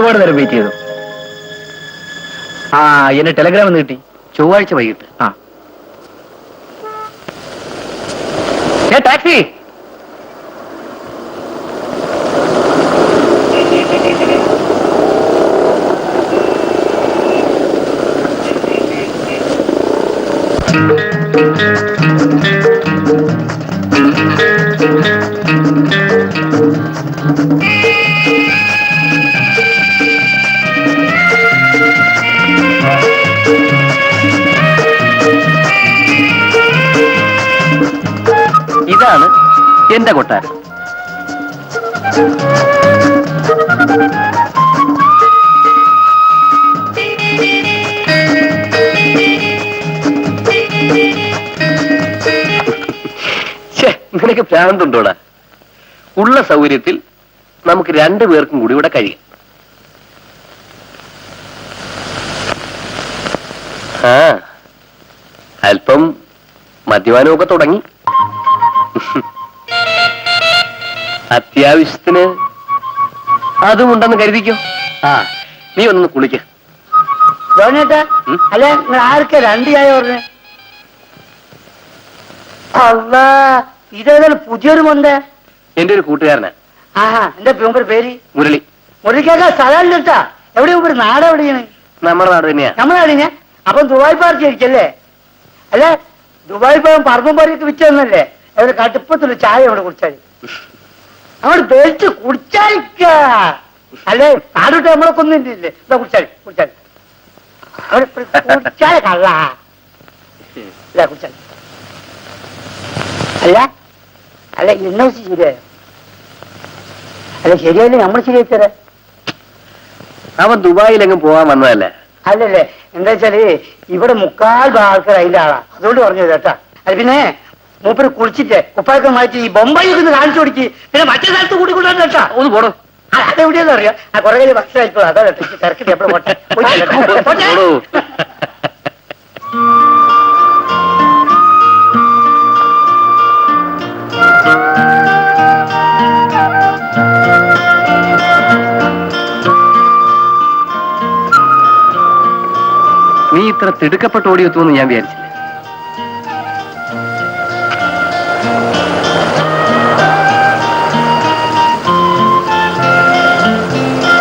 ഒരുപാട് നേരം വെയിറ്റ് ചെയ്തു. ആ, എന്നെ ടെലഗ്രാം ഒന്ന് കിട്ടി. ചൊവ്വാഴ്ച വൈകിട്ട്. ആ, ടാക്സി. ഇതാണ് എന്റെ കൊട്ടാരം. നിനക്ക് ഭ്രാന്തുണ്ടോടാ? ഉള്ള സൗകര്യത്തിൽ നമുക്ക് 2 പേർക്കും കൂടി ഇവിടെ കഴിയാം. ആ, അല്പം മദ്യപാനമൊക്കെ തുടങ്ങി. അത്യാവശ്യത്തിന് അതും ഉണ്ടെന്ന് കരുതിക്കോ. ആ, നീ ഒന്ന് കുളിക്ക. അല്ല, നിങ്ങൾ ആർക്കാ 2 ചായ പറഞ്ഞേ? അല്ലാ, ഇതേതാണ് പുതിയൊരു മൊന്ത? എന്റെ ഒരു കൂട്ടുകാരനാ. ആഹാ, എന്റെ പേര് മുരളി. മുരളിക്കാക്ക സ്ഥലം കേട്ടാ. എവിടെ മുമ്പ് നാട് എവിടെയാണ്? നമ്മുടെ നാട് തന്നെയാ. നമ്മുടെ നാടിനെ? അപ്പം ദുബായ് പാർട്ടി ആയിരിക്കല്ലേ? അല്ല, ദുബായ് പോകാൻ പറമ്പും പാരിയൊക്കെ വിറ്റന്നല്ലേ? എവിടെ കടുപ്പത്തില് ചായ അവിടെ കുടിച്ചാൽ അവിടെ ബെൽറ്റ് കുടിച്ചാലിക്ക. അല്ലേ, നാടോട്ട് നമ്മളെ കൊന്നില്ലേ? ഇതാ കുടിച്ചാൽ അവിടെ കുടിച്ചാൽ കള്ള. ഇതാ കുടിച്ചാൽ. അല്ല അല്ല, എന്നോ ശരിയായോ? അല്ല, ശരിയായില്ലേ നമ്മൾ ശരിയായി തരാം. അവൻ ദുബായിലെങ്ങും പോകാൻ വന്നതല്ലേ? അല്ലല്ലേ, എന്താ വെച്ചാല് ഇവിടെ 3/4 ആൾക്കാർ അതിന്റെ ആളാ, അതുകൊണ്ട് പറഞ്ഞത് കേട്ടാ. അത് പിന്നെ മൂപ്പര് കുളിച്ചിട്ട് കുപ്പായൊക്കെ മാറ്റി ഈ ബൊമ്പായി ഒന്ന് കാണിച്ചു കൊടുക്കി. പിന്നെ മറ്റേ സ്ഥലത്ത് കൂട്ടിക്കൊണ്ടാണ് കേട്ടാ. ഒന്ന് പോടോ. അതെവിടെയാന്ന് അറിയാം. ആ കുറെ കഴിഞ്ഞ് ഭക്ഷണം ആയിക്കോളൂ. അതാ കേട്ടോ തിരക്കിട്ട് എപ്പോഴും പോട്ടെ. നീ ഇത്ര തിടുക്കപ്പെട്ട് ഓടിയെത്തുമെന്ന് ഞാൻ വിചാരിച്ചില്ല.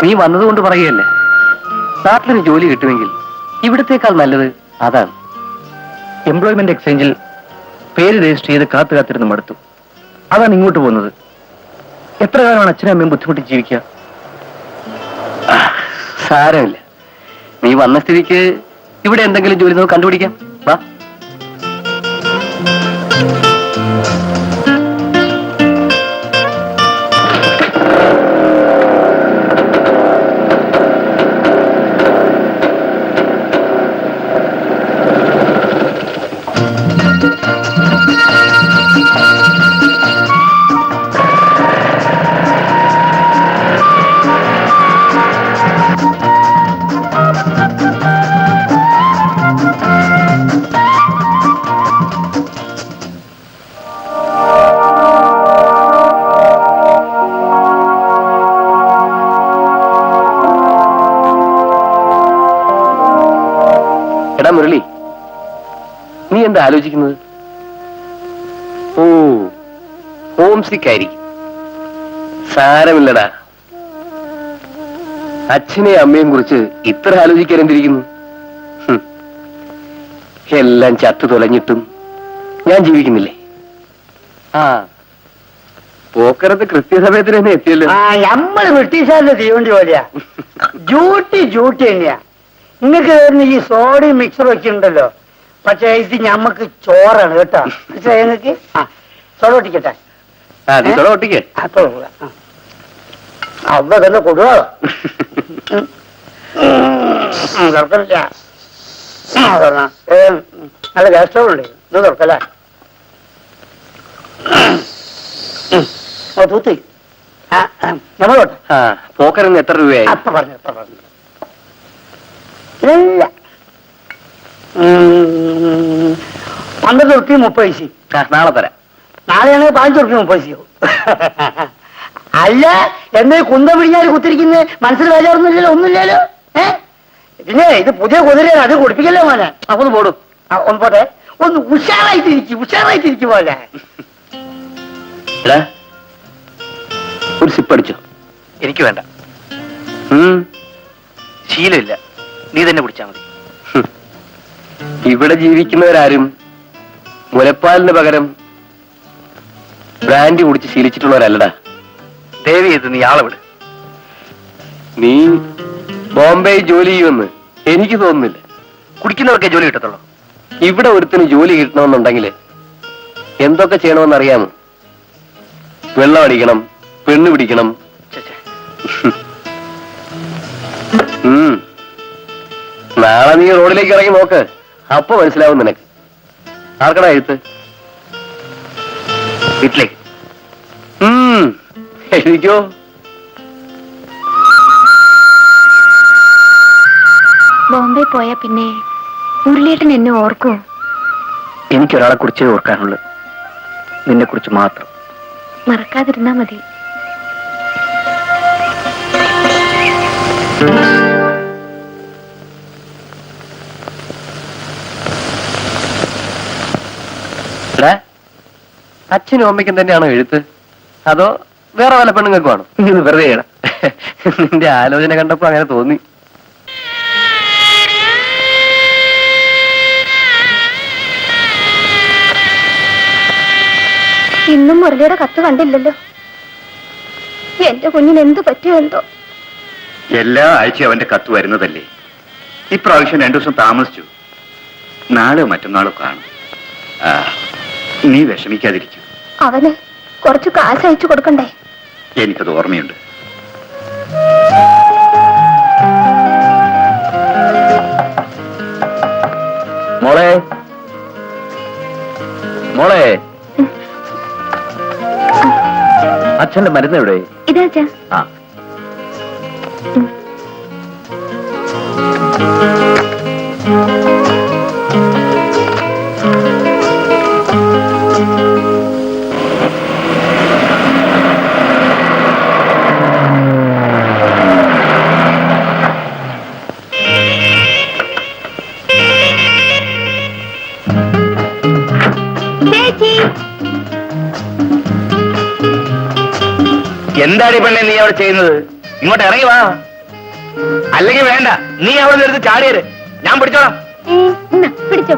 നീ വന്നതുകൊണ്ട് പറയുകയല്ലേ, നാട്ടിലൊരു ജോലി കിട്ടുമെങ്കിൽ ഇവിടത്തേക്കാൾ നല്ലത് അതാണ്. എംപ്ലോയ്മെന്റ് എക്സ്ചേഞ്ചിൽ പേര് രജിസ്റ്റർ ചെയ്ത് കാത്തിരുന്ന് മടുത്തു. അതാണ് ഇങ്ങോട്ട് പോകുന്നത്. എത്ര കാലമാണ് അച്ഛനും അമ്മയും ബുദ്ധിമുട്ടി ജീവിക്കുക? സാരമില്ല, നീ വന്ന സ്ഥിതിക്ക് ഇവിടെ എന്തെങ്കിലും ജോലി നമുക്ക് കണ്ടുപിടിക്കാം. വാ. എടാ മുരളി, നീ എന്താ ആലോചിക്കുന്നത്? ഓ, ഹോം സിക്ക് ആയിരിക്കും. സാരമില്ലടാ, അച്ഛനെയും അമ്മയും കുറിച്ച് ഇത്ര ആലോചിക്കാൻ എന്തിരിക്കുന്നു? എല്ലാം ചത്തു തൊലഞ്ഞിട്ടും ഞാൻ ജീവിക്കുന്നില്ലേ? ആ, പോക്കരത്ത് കൃത്യസമയത്തിന് തന്നെ എത്തിയല്ലോ. നമ്മള് ബ്രിട്ടീഷുകാരുടെ തീവണ്ടി പോലെയാ. ഡ്യൂട്ടി തന്നെയാ. നിങ്ങൾക്ക് വരുന്ന ഈ സോഡയും മിക്സറും ഒക്കെ ഉണ്ടല്ലോ, പക്ഷെ ഇത് ഞമ്മക്ക് ചോറാണ് കേട്ടോ. മനസ്സിലായി നിങ്ങൾക്ക്? ആ, സോഡ ഒട്ടിക്കട്ടെ. സോഡ ഒട്ടിക്കേ. അവ തന്നെ കൊടുവോ? തുറക്കണില്ല. നല്ല ഗ്യാസ്ട്രബിളുണ്ട്. ഇത് തുറക്കല്ലേ? തൂത്തി നമ്മളോട്ടെ. പോക്കറിന് എത്ര രൂപയായി? അപ്പൊ പറഞ്ഞു ഇല്ല, 12 ഉറുപ്പിക 30 പൈസ. നാളെ തരാം. നാളെയാണെങ്കിൽ 15 ഉറുപ്പിക 30 പൈസയോ? അല്ല എന്നെ കുന്തം പിടിഞ്ഞാൽ കുത്തിരിക്കുന്നത് മനസ്സിൽ വേജാറൊന്നുമില്ലല്ലോ, ഒന്നുമില്ലല്ലോ. പിന്നെ ഇത് പുതിയ കുതിരയാണ്, അത് കുടിപ്പിക്കല്ലേ മോനെ. അപ്പൊ ഒന്ന് പോടും. ഒന്ന് പോട്ടെ, ഒന്ന് ഉഷാറായിട്ടിരിക്കും പോലെ. ഒരു സിപ്പ് അടിച്ചോ. എനിക്ക് വേണ്ട, ശീലമില്ല, നീ തന്നെ കുടിച്ചാ മതി. ഇവിടെ ജീവിക്കുന്നവരാരും മുലപ്പാലിന് പകരം ബ്രാൻഡി കുടിച്ച് ശീലിച്ചിട്ടുള്ളവരല്ലടാ. ദേവി ചെയ്ത് നീ ആളെ വിട്. നീ ബോംബെ ജോലി ചെയ്യുമെന്ന് എനിക്ക് തോന്നുന്നില്ല. കുടിക്കുന്നവർക്കേ ജോലി കിട്ടത്തുള്ളൂ. ഇവിടെ ഒരുത്തിന് ജോലി കിട്ടണമെന്നുണ്ടെങ്കിൽ എന്തൊക്കെ ചെയ്യണമെന്ന് അറിയാമോ? വെള്ളം അടിക്കണം, പെണ്ണ് പിടിക്കണം. നാളെ നീ റോഡിലേക്ക് ഇറങ്ങി നോക്ക്, അപ്പൊ മനസ്സിലാവും നിനക്ക്. ആർക്കടാ എഴുത്ത്? വീട്ടിലേക്ക്. എഴുതിക്കോ. ബോംബെ പോയാ പിന്നെ മുരളിയേട്ടൻ എന്നെ ഓർക്കോ? എനിക്കൊരാളെ കുറിച്ചേ ഓർക്കാനുള്ളൂ, നിന്നെ കുറിച്ച് മാത്രം. മറക്കാതിരുന്നാ മതി. അച്ഛനും അമ്മയ്ക്കും തന്നെയാണോ എഴുത്ത്, അതോ വേറെ വല്ല പെണ്ണുങ്ങൾക്കും ആണോ? ഇങ്ങനെ വെറുതെ ചെയ്യണം. നിന്റെ ആലോചന കണ്ടപ്പോ അങ്ങനെ തോന്നി. ഇന്നും മുരളിയുടെ കത്ത് കണ്ടില്ലല്ലോ. എന്റെ കുഞ്ഞിന് എന്ത് പറ്റിയോ എന്തോ. എല്ലാ ആഴ്ചയും അവന്റെ കത്ത് വരുന്നതല്ലേ. ഇപ്രാവശ്യം 2 ദിവസം താമസിച്ചു. നാളെയോ മറ്റന്നാളോ കാണും. നീ വിഷമിക്കാതിരിക്കൂ. അവന് കുറച്ച് കാശ് അയച്ചു കൊടുക്കണ്ടേ? എനിക്കത് ഓർമ്മയുണ്ട്. മോളെ, മോളെ, അച്ഛന്റെ മരുന്ന് എവിടെ? ഇതാച്ചാ. ആ, എന്താടി പെണ്ണെ നീ അവിടെ ചെയ്യുന്നത്? ഇങ്ങോട്ട് ഇറങ്ങി വാ, അല്ലെങ്കിൽ വേണ്ട, നീ അവിടെ നിർത്തി ചാടിയത്. ഞാൻ പിടിച്ചോളാം. പിടിച്ചോ.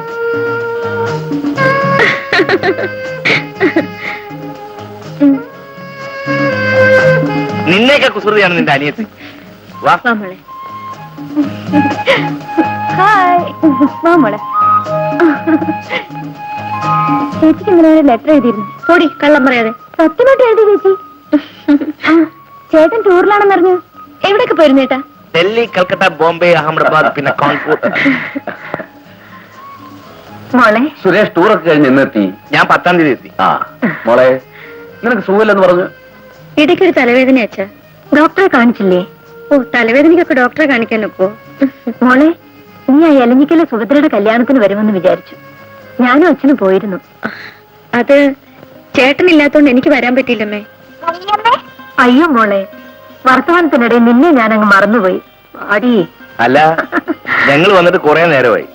നിന്നേക്കെ കുസൃതിയാണ് നിന്റെ അനിയത്തി. വാ മോളെ. ഹായ്. വാ മോളെ. ചേച്ചിക്ക് ഇങ്ങനെ ഒരു ലെറ്റർ എഴുതിയിരുന്നു. പൊടി കള്ളം പറയാതെ. സത്യമായിട്ട് എഴുതി ചേച്ചി. ചേട്ടൻ ടൂറിലാണെന്ന് അറിഞ്ഞു. എവിടെയൊക്കെ പോയിരുന്നു ചേട്ടാ? ഡൽഹി, കൽക്കട്ട, ബോംബെ, അഹമ്മദാബാദ്, പിന്നെ കാൺപൂർ. മോളെ, സുരേഷ് ടൂറൊക്കെ കഴിഞ്ഞ് എന്നെത്തി? ഞാൻ 10-ാം തീയതി എത്തി. ആ മോളെ, നിനക്ക് സുഖമില്ലെന്ന് പറഞ്ഞു. ഇടയ്ക്കൊരു തലവേദന അച്ഛാ. ഡോക്ടറെ കാണിച്ചില്ലേ? ഓ, തലവേദനയ്ക്കൊക്കെ ഡോക്ടറെ കാണിക്കാനൊപ്പോ? മോളെ, നീ ആ എലഞ്ഞിക്കലെ സുഭദ്രയുടെ കല്യാണത്തിന് വരുമെന്ന് വിചാരിച്ചു. ഞാനും അച്ഛനും പോയിരുന്നു. അത് ചേട്ടനില്ലാത്തോണ്ട് എനിക്ക് വരാൻ പറ്റിയില്ലമ്മേ. അയ്യോ മോളെ, വർത്തമാനത്തിനിടയിൽ നിന്നെ ഞാനങ്ങ് മറന്നുപോയി. അടി. അല്ല, ഞങ്ങൾ വന്നിട്ട് കുറെ നേരമായി.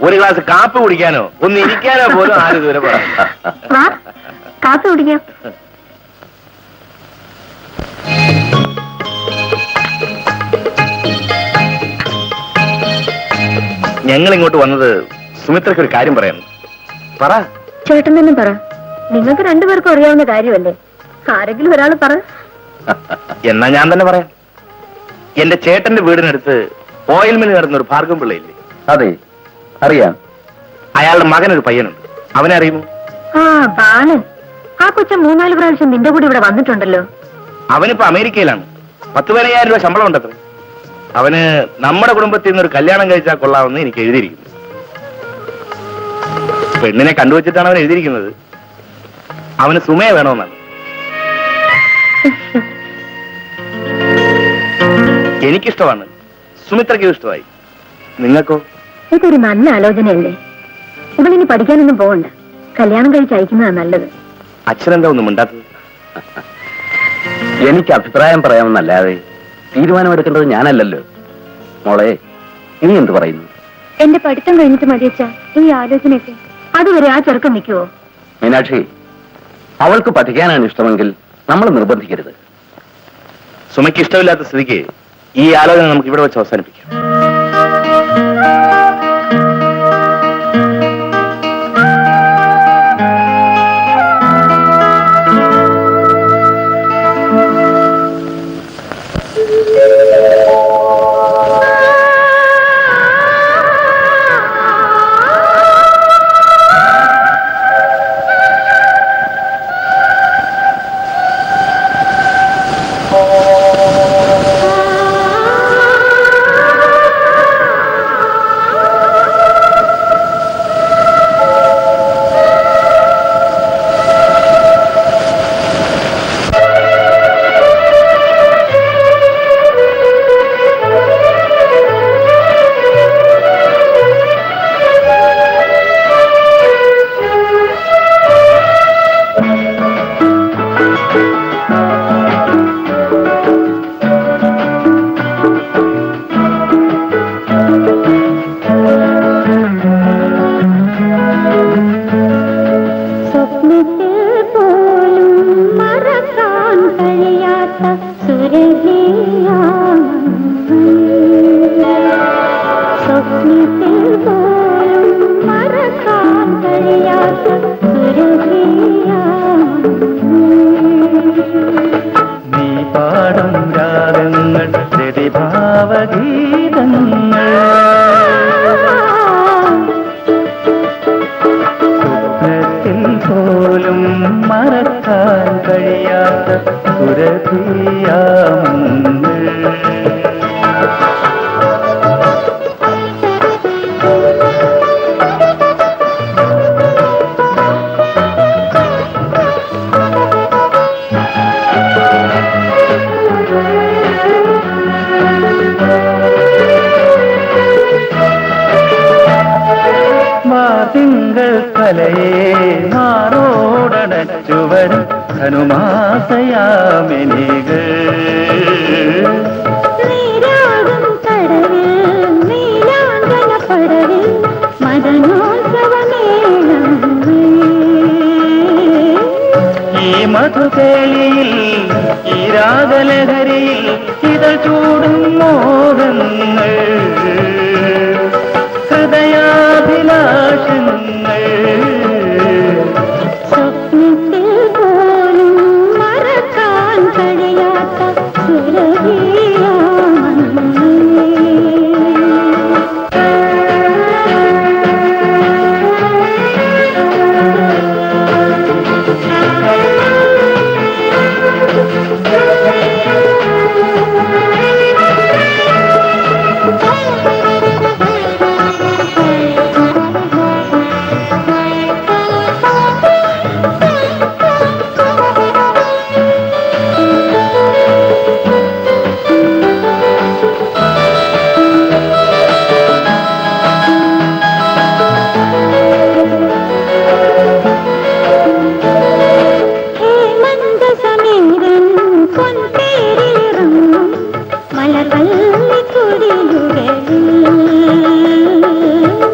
ഒരു ഗ്ലാസ് കാപ്പി കുടിക്കാനോ ഒന്ന് ഇരിക്കാനോ പോലും ആരും ഇതുവരെ പറഞ്ഞു. വാ, കാപ്പി കുടിക്കാം. ഞങ്ങൾ ഇങ്ങോട്ട് വന്നത് സുമിത്രയ്ക്ക് ഒരു കാര്യം പറയാം. പറ. ചേട്ടൻ തന്നെ പറ. നിങ്ങൾക്ക് രണ്ടുപേർക്കും അറിയാവുന്ന കാര്യമല്ലേ, ആരെങ്കിലും ഒരാൾ പറ. എന്നാ ഞാൻ തന്നെ പറയാം. എന്റെ ചേട്ടന്റെ വീടിനടുത്ത് ഓയിൽ മിൽ നടന്ന ഒരു ഭാർഗവൻ പിള്ളയില്ലേ? അതെ, അറിയാം. അയാളുടെ മകനൊരു പയ്യനുണ്ട്. അവനെ അറിയുമോ? ആ, ബാലൻ. ആ കൊച്ചൻ 3-4 പ്രാവശ്യം നിന്റെ കൂടെ ഇവിടെ വന്നിട്ടുണ്ടല്ലോ. അവനിപ്പോ അമേരിക്കയിലാണ്. 10-15,000 രൂപ ശമ്പളം ഉണ്ടത്ര. അവന് നമ്മുടെ കുടുംബത്തിൽ നിന്ന് ഒരു കല്യാണം കഴിച്ചാൽ കൊള്ളാമെന്ന് എനിക്ക് എഴുതിയിരിക്കുന്നു. പെണ്ണിനെ കണ്ടുവച്ചിട്ടാണ് അവൻ എഴുതിയിരിക്കുന്നത്. അവന് സുമയെ വേണമെന്നാണ്. എനിക്കിഷ്ടമാണ്, സുമിത്രയ്ക്കും ഇഷ്ടമായി. നിങ്ങൾക്കോ? ഇതൊരു നല്ല ആലോചനയല്ലേ. ഇവളിനി പഠിക്കാനൊന്നും പോകണ്ട, കല്യാണം കഴിച്ച് അയക്കുന്നതാണ് നല്ലത്. അച്ഛനെന്താ ഒന്നും മിണ്ടാത്തത്? എനിക്ക് അഭിപ്രായം പറയാമെന്നല്ലാതെ തീരുമാനമെടുക്കേണ്ടത് ഞാനല്ലല്ലോ. മോളെ, നീ എന്ത് പറയുന്നു? എന്റെ പഠിത്തം കഴിഞ്ഞിട്ട് മതിയച്ചാ ഈ ആലോചനയൊക്കെ. അതുവരെ ആ ചെറുക്കം നിൽക്കുവോ? മീനാക്ഷി, അവൾക്ക് പഠിക്കാനാണ് ഇഷ്ടമെങ്കിൽ നമ്മൾ നിർബന്ധിക്കരുത്. സുമയ്ക്ക് ഇഷ്ടമില്ലാത്ത സ്ഥിതിക്ക് ഈ ആലോചന നമുക്ക് ഇവിടെ വെച്ച് അവസാനിപ്പിക്കാം. പോലും മറക്കാൻ കഴിയാത്ത സുരഭിയാമുണ്ട്. തിങ്കൾ കലയെ മാറോടണച്ചുവരും ധനുമാസയാമിനികൾ ഈ മധുകേളിയിൽ ഈ രാഗലഹരിയിൽ ഇതൾ ചൂടും മോഹങ്ങൾ ഹൃദയാഭിലാഷങ്ങൾ സ്വപ്നത്തിൽ പോലും മറക്കാൻ കഴിയാത്ത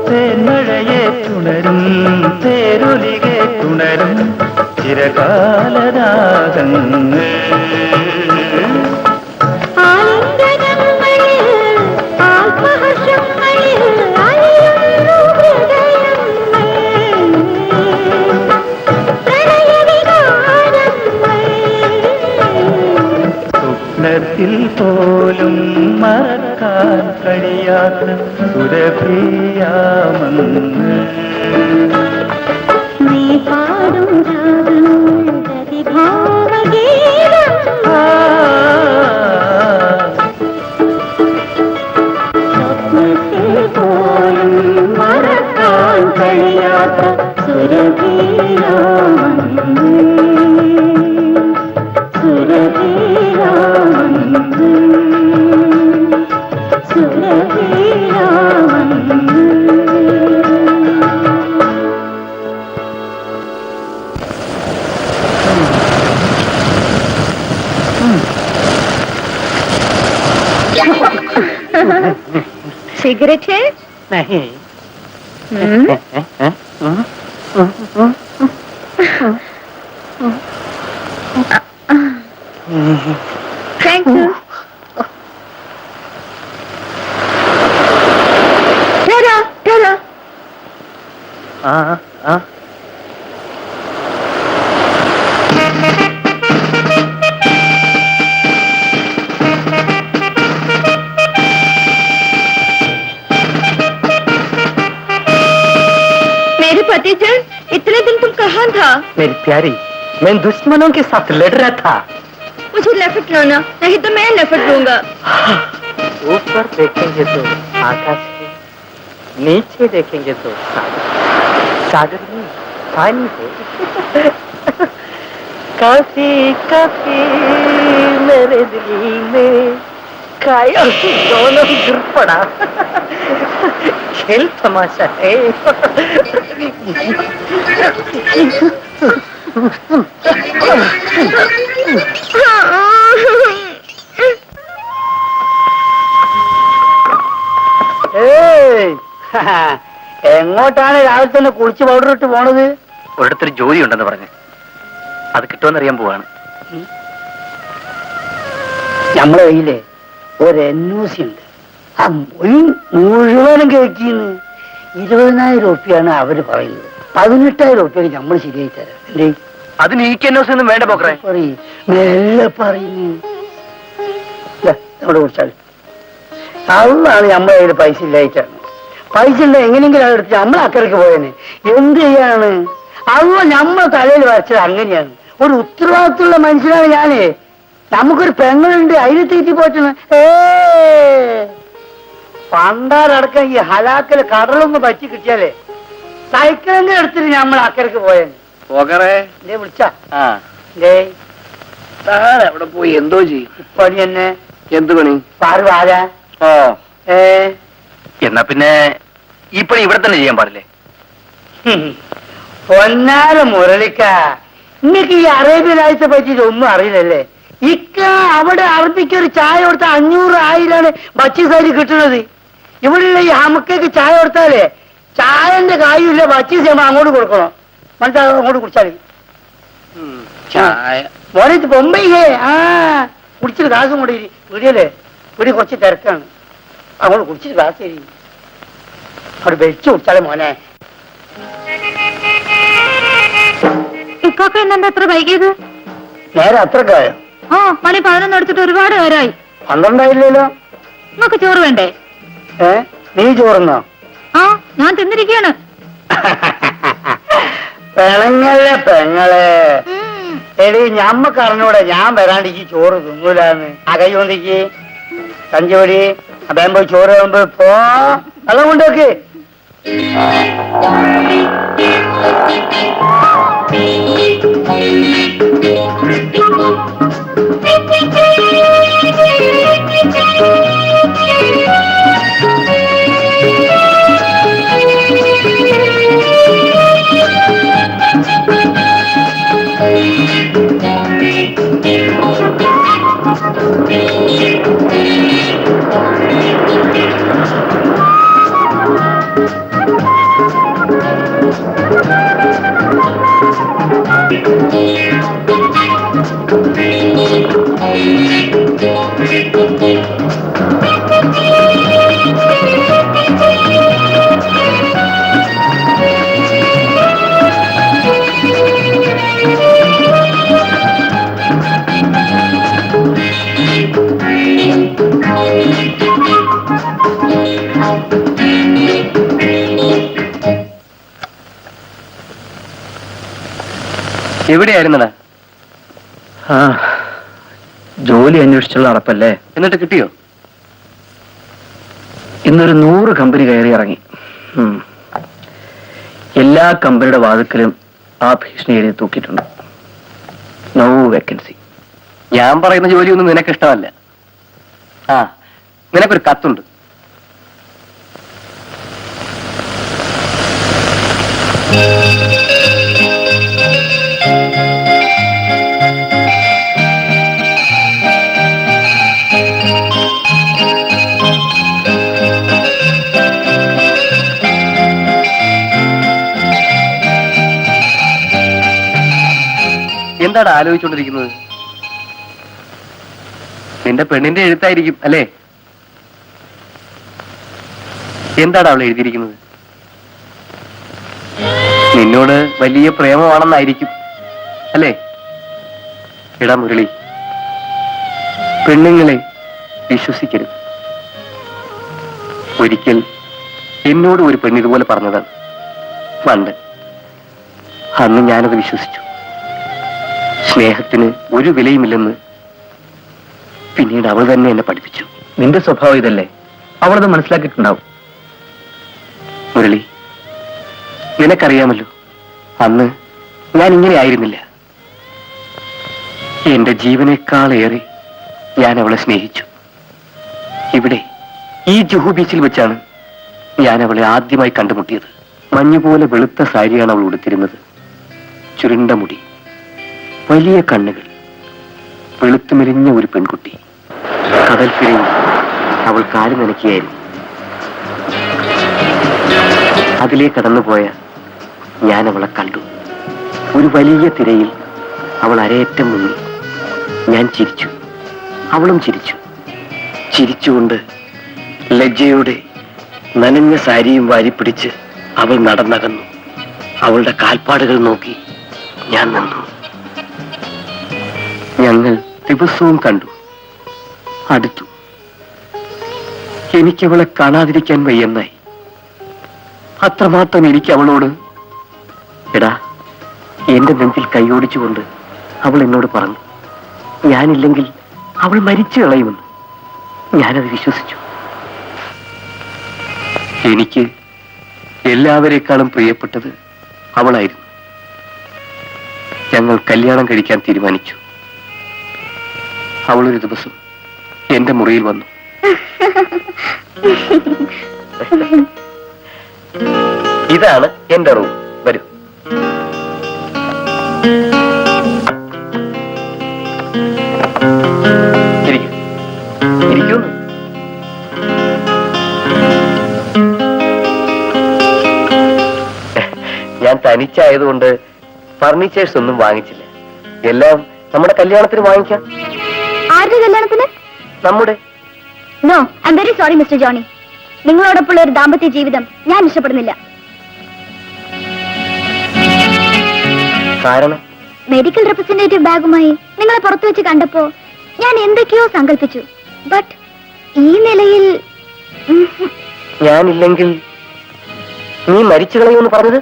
തേന്മഴയെ തുണരും തേരൊലികെ തുണരും ചിരകാലരാഗങ്ങൾ സ്വപ്നത്തിൽ പോലും മറക്കാൻ കഴിയാത്ത സുരഭിയാമങ്ങൾ നീ പാടും രാഗങ്ങളുടെ ഭാവഗീതം സ്വപ്നത്തിൽ പോലും മറക്കാൻ കഴിയാത്ത സുരഭിയാമങ്ങൾ सिगरेट है? नहीं हम्म, थैंक यू। ठहरो ठहरो। मेरे पतिजन, इतने दिन तुम कहाँ था? मेरी प्यारी, मैं दुश्मनों के साथ लड़ रहा था। मुझे लपट लो ना, नहीं तो मैं लपट लूंगा। ऊपर देखेंगे तो आकाश है, नीचे देखेंगे तो सागर, सागर में पानी है। काफी काफी मेरे दिल में काया दोनों गिर पड़ा। खेल तमाशा है। എങ്ങോട്ടാണ് രാവിലെ തന്നെ കുളിച്ച് പൗഡർ ഇട്ട് പോണത്? ഒരിടത്തൊരു ജോലി ഉണ്ടെന്ന് പറഞ്ഞ് അത് കിട്ടുമെന്നറിയാൻ പോവാണ്. നമ്മളെ കയ്യിലെ ഒരു NOC ഉണ്ട്. ആ മുഴുവനും കേൾക്കുന്നു. 20,000 റുപ്യാണ് അവര് പറയുന്നത്. 18,000 റുപ്യക്ക് നമ്മൾ ശരിയായി തരാം. എന്തേ അതിന് ഈ NOC ഒന്നും വേണ്ട പോക്കറെ. പറയും, മെല്ലെ പറയുന്നു. നമ്മുടെ കുറിച്ചാൽ അതാണ് നമ്മളെ കയ്യിൽ പൈസ ഇല്ലായിട്ടാണ്. പൈസ ഉണ്ട എങ്ങനെയെങ്കിലും അതെടുത്ത് നമ്മൾ അക്കരക്ക് പോയേനെ. എന്ത് ചെയ്യാണ്? അതുകൊണ്ട് നമ്മൾ തലയിൽ വരച്ചത് അങ്ങനെയാണ്. ഒരു ഉത്തരവാദിത്തമുള്ള മനുഷ്യനാണ് ഞാനേ. നമുക്കൊരു പെങ്ങളുണ്ട്, അതിന് തീറ്റി പോറ്റുന്നു. പണ്ടാരടക്കം ഈ ഹലാക്കല് കടലൊന്ന് പറ്റി കിട്ടിയാലേ സൈക്കിളിന്റെ എടുത്തിട്ട് നമ്മൾ അക്കരക്ക് പോയേനെ. പോകറേ എന്തേ വിളിച്ചാ? അവിടെ പോയി എന്തോ ചെയ്യും? പണി തന്നെ. എന്ത് പണി? പാറ് വാരാ. ഓ എന്നാ പിന്നെ ഈ പണി ഇവിടെ തന്നെ ചെയ്യാൻ പാടില്ലേ? പൊന്നാര മുരളിക്ക, നിങ്ങൾക്ക് ഈ അറേബ്യൻ രാജ്യത്തെ പറ്റിയിട്ട് ഒന്നും അറിയില്ലല്ലേ? ഇക്ക അവിടെ അറബിക്ക് ഒരു ചായ കൊടുത്താൽ 500 1000 ബച്ചീസായിട്ട് കിട്ടുന്നത്. ഇവിടെയുള്ള ഈ ഹമക്കയ്ക്ക് ചായ കൊടുത്താലേ ചായന്റെ കായുമില്ല, ബച്ചീസ് നമ്മൾ അങ്ങോട്ട് കൊടുക്കണം. മനസ്സിലാവും, അങ്ങോട്ട് കുടിച്ചാൽ ചായ മോനെ ബൊമ്പൈയേ. ആ കുടിച്ചിട്ട് ഗ്ലാസും കൂടി വീടിയല്ലേ? വീട് കുറച്ച് തിരക്കാണ്. അങ്ങോട്ട് കുടിച്ചിട്ട് ഗ്ലാസ് തരി. അവിടെ വെച്ച് കുടിച്ചാലേ മോനെ. ഇക്കൊക്കെ എന്നെന്താ എത്ര വൈകിയത്? നേരെ അത്രക്കായോ? ആ, മണി 11 എടുത്തിട്ട് ഒരുപാട് നേരമായി. 12 ആയില്ലല്ലോ. നമുക്ക് ചോറ് വേണ്ടേ? നീ ചോറുന്നോ? ആ, ഞാൻ തിന്നിരിക്കുകയാണ്. പെങ്ങളെ പെങ്ങളെ, എടി ഞമ്മക്ക് അറിഞ്ഞൂടെ ഞാൻ വരാണ്ടിക്ക് ചോറ് തിന്നൂലാന്ന്. ആ കൈ കൊണ്ടിക്ക് കഞ്ചോടി അപ്പം പോയി ചോറ് ആകുമ്പോ പോ. വെള്ളം കൊണ്ടുവെക്ക്. എവിടെയായിരുന്നടാ? ആ, ജോലി അന്വേഷിച്ചുള്ള നടപ്പല്ലേ. എന്നിട്ട് കിട്ടിയോ? ഇന്നൊരു 100 കമ്പനി കയറി ഇറങ്ങി. എല്ലാ കമ്പനിയുടെ വാതിക്കലും ആ ഭീഷണി എഴുതി തൂക്കിയിട്ടുണ്ട്. No vacancy. ഞാൻ പറയുന്ന ജോലിയൊന്നും നിനക്ക് ഇഷ്ടമല്ല. ആ, നിനക്കൊരു കത്തുണ്ട്. എന്താണ് ആലോചിച്ചുകൊണ്ടിരിക്കുന്നത്? നിന്റെ പെണ്ണിന്റെ എഴുത്തായിരിക്കും അല്ലേ? എന്താണ് അവൾ എഴുതിയിരിക്കുന്നത്? നിന്നോട് വലിയ പ്രേമമാണെന്നായിരിക്കും അല്ലേ? എടാ മുരളി, പെണ്ണുങ്ങളെ വിശ്വസിക്കരുത്. ഒരിക്കൽ എന്നോട് ഒരു പെണ്ണ് ഇതുപോലെ പറഞ്ഞതാണ് പണ്ട്. അന്ന് ഞാനത് വിശ്വസിച്ചു. സ്നേഹത്തിന് ഒരു വിലയുമില്ലെന്ന് പിന്നീട് അവൾ തന്നെ എന്നെ പഠിപ്പിച്ചു. നിന്റെ സ്വഭാവം ഇതല്ലേ? അവളത് മനസ്സിലാക്കിയിട്ടുണ്ടാവും. മുരളി, നിനക്കറിയാമല്ലോ, അന്ന് ഞാൻ ഇങ്ങനെ ആയിരുന്നില്ല. എന്റെ ജീവനേക്കാളേറെ ഞാൻ അവളെ സ്നേഹിച്ചു. ഇവിടെ ഈ ജുഹു ബീച്ചിൽ വെച്ചാണ് ഞാൻ അവളെ ആദ്യമായി കണ്ടുമുട്ടിയത്. മഞ്ഞുപോലെ വെളുത്ത സാരിയാണ് അവൾ ഉടുത്തിരുന്നത്. ചുരുണ്ട മുടി, വലിയ കണ്ണുകൾ, വെളുത്തുമെരിഞ്ഞ ഒരു പെൺകുട്ടി. കടൽക്കിരയിൽ അവൾ കാല് നനയ്ക്കുകയായിരുന്നു. അതിലേ കടന്നുപോയ ഞാൻ അവളെ കണ്ടു. ഒരു വലിയ തിരയിൽ അവൾ അരയറ്റം മുങ്ങി. ഞാൻ ചിരിച്ചു, അവളും ചിരിച്ചു. ചിരിച്ചുകൊണ്ട് ലജ്ജയോടെ നനഞ്ഞ സാരിയും വാരിപ്പിടിച്ച് അവൾ നടന്നകന്നു. അവളുടെ കാൽപ്പാടുകൾ നോക്കി ഞാൻ നിന്നു. ഞങ്ങൾ ദിവസവും കണ്ടു, അടുത്തു. എനിക്കവളെ കാണാതിരിക്കാൻ വയ്യെന്നായി. അത്രമാത്രം എനിക്ക് അവളോട്. എടാ, എന്റെ നെഞ്ചിൽ കൈയോടിച്ചുകൊണ്ട് അവൾ എന്നോട് പറഞ്ഞു, ഞാനില്ലെങ്കിൽ അവൾ മരിച്ചു കളയുമെന്ന്. ഞാനത് വിശ്വസിച്ചു. എനിക്ക് എല്ലാവരെക്കാളും പ്രിയപ്പെട്ടത് അവളായിരുന്നു. ഞങ്ങൾ കല്യാണം കഴിക്കാൻ തീരുമാനിച്ചു. അവളൊരു ദിവസം എന്റെ മുറിയിൽ വന്നു. ഇതാണ് എന്റെ റൂം. വരൂ. ഇരിക്കൂ. ഞാൻ തനിച്ചായതുകൊണ്ട് ഫർണിച്ചേഴ്സ് ഒന്നും വാങ്ങിച്ചില്ല. എല്ലാം നമ്മുടെ കല്യാണത്തിന് വാങ്ങിക്കാം. ആരുടെ കല്യാണത്തിന്? നമ്മുടെ. No, I am very sorry Mister Johnny. നിങ്ങളോടൊപ്പമുള്ള ഒരു ദാമ്പത്യ ജീവിതം ഞാൻ ഇഷ്ടപ്പെടുന്നില്ല. കാരണം മെഡിക്കൽ റെപ്രസെന്റേറ്റീവ് ബാഗുമായി നിങ്ങളെ പുറത്തു വെച്ച് കണ്ടപ്പോ ഞാൻ എന്തൊക്കെയോ സങ്കല്പിച്ചു. ബട്ട് ഈ നിലയിൽ ഞാനില്ലെങ്കിൽ നീ മരിച്ചു കളയുമെന്ന് പറഞ്ഞത്?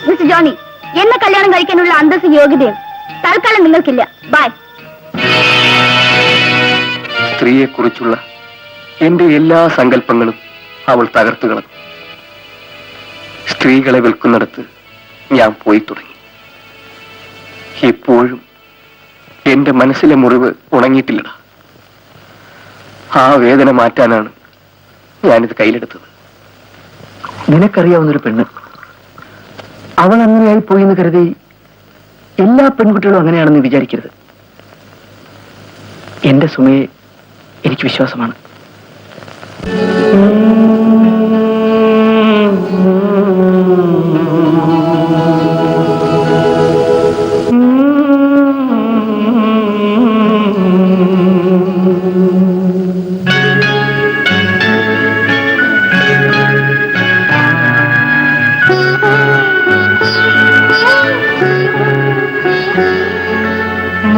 മിസ്റ്റർ ജോണി, എന്നെ കല്യാണം കഴിക്കാനുള്ള അന്തസ്സും യോഗ്യതയും തൽക്കാലം നിങ്ങൾക്കില്ല. ബൈ. സ്ത്രീയെക്കുറിച്ചുള്ള എന്റെ എല്ലാ സങ്കല്പങ്ങളും അവൾ തകർത്തു കളഞ്ഞു. സ്ത്രീകളെ വിൽക്കുന്നിടത്ത് ഞാൻ പോയി തുടങ്ങി. ഇപ്പോഴും എന്റെ മനസ്സിലെ മുറിവ് ഉണങ്ങിയിട്ടില്ലടാ. ആ വേദന മാറ്റാനാണ് ഞാനിത് കയ്യിലെടുത്തത്. നിനക്കറിയാവുന്നൊരു പെണ്ണ്, അവൾ അങ്ങനെയായി പോയി എന്ന് കരുതി എല്ലാ പെൺകുട്ടികളും അങ്ങനെയാണെന്ന് വിചാരിക്കരുത്. എന്റെ സുമയെ എനിക്ക് വിശ്വാസമാണ്.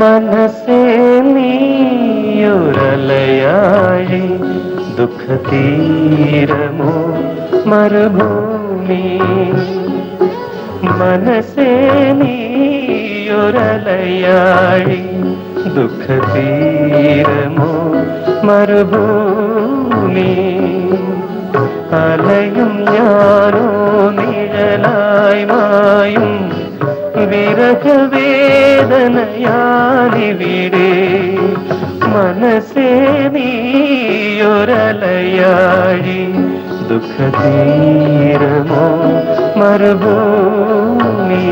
മനസ്സേ നീയൊരലയാഴി ദുഃഖ തീരമോ മരുഭൂമി. മനസ്സേ നീയൊരലയാഴി ദുഃഖ തീരമോ മരുഭൂമി. അലയും ഞാനോ നിഴലായി മായും വിരഹവേദനയാലിവിടെ. മനസ്സേ നീയൊരലയാഴി ദുഃഖ തീരമോ മരുഭൂമി.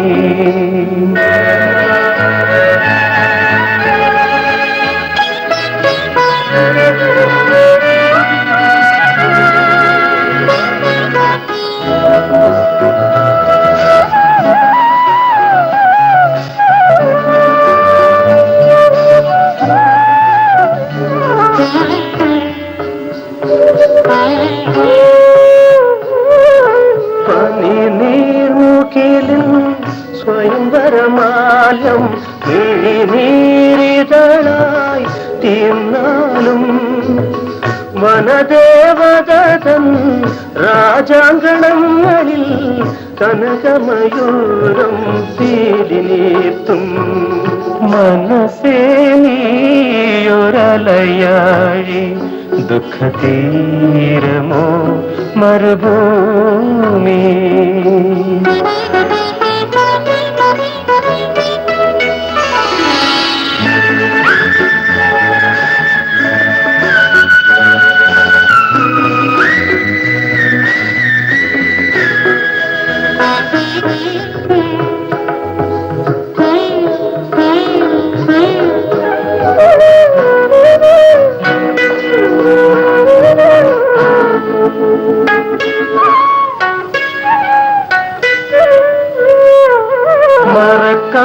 സ്വയംവരമാലം നീരിതളായി തീർന്നാലും വനദേവതൻ രാജാങ്കണങ്ങളിൽ കനകമയൂരം പീലിനീർത്തും മനസ്സേ നീയൊരലയാഴി ദുഃഖതീരമോ മരുഭൂമി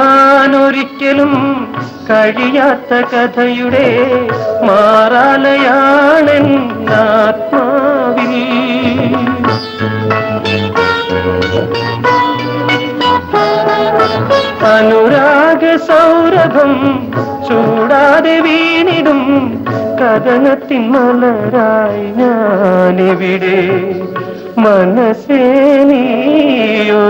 മറക്കാനൊരിക്കലും കഴിയാത്ത കഥയുടെ മാറാലയാണെന്നാത്മാവിൽ അനുരാഗ സൗരഭം ചൂടാതെ വീണിടും കഥനത്തിൻ മലരായി ഞാനിവിടെ മനസ്സേ നീയൊരലയാഴി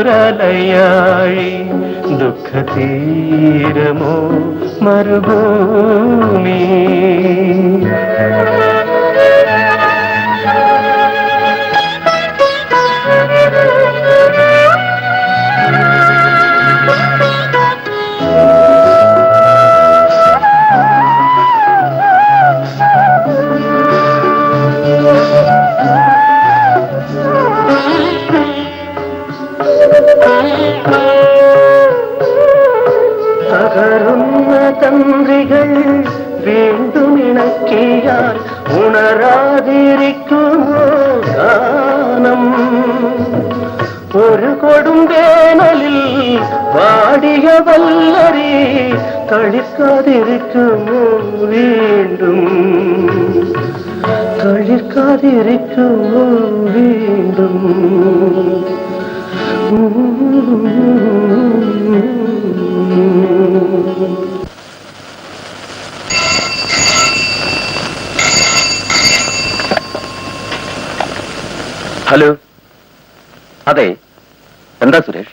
ദുഃഖതീരമോ മരുഭൂമി തകരുന്ന തന്ത്രികൾ വീണ്ടും ഇണക്കിയാൽ ഉണരാതിരിക്കുമോ ഗാനം ഒരു കൊടുംവേനലിൽ വാടിയ വല്ലരി തളിർക്കാതിരിക്കുമോ വീണ്ടും തളിർക്കാതിരിക്കുമോ വീണ്ടും ഹലോ, അതെ, എന്താ സുരേഷ്?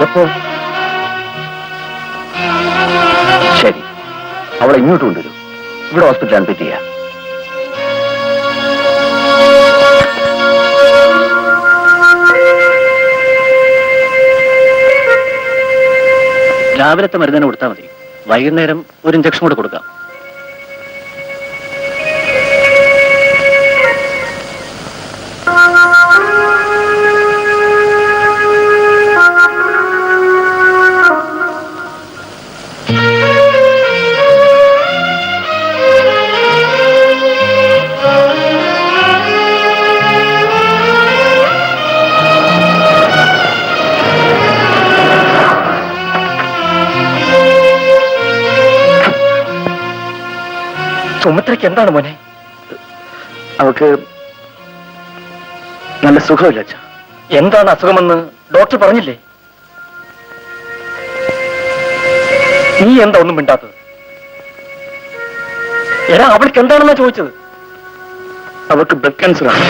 എപ്പോ? ശരി, അവളെ ഇങ്ങോട്ട് കൊണ്ടുവരൂ. ഇവിടെ ഹോസ്പിറ്റലിൽ അഡ്മിറ്റ് ചെയ്യാം. രാവിലത്തെ മരുന്നിന് കൊടുത്താൽ മതി. വൈകുന്നേരം ഒരു ഇഞ്ചക്ഷൻ കൂടെ കൊടുക്കാം. സുമിത്രയ്ക്ക് എന്താണ് മോനെ? അവൾക്ക് നല്ല സുഖമില്ല അച്ഛാ. എന്താണ് അസുഖമെന്ന് ഡോക്ടർ പറഞ്ഞില്ലേ? നീ എന്താ ഒന്നും മിണ്ടാത്തത്? എടാ, അവൾക്ക് എന്താണെന്നാ ചോദിച്ചത്? അവൾക്ക് ബ്ലഡ് ക്യാൻസർ ആണ്.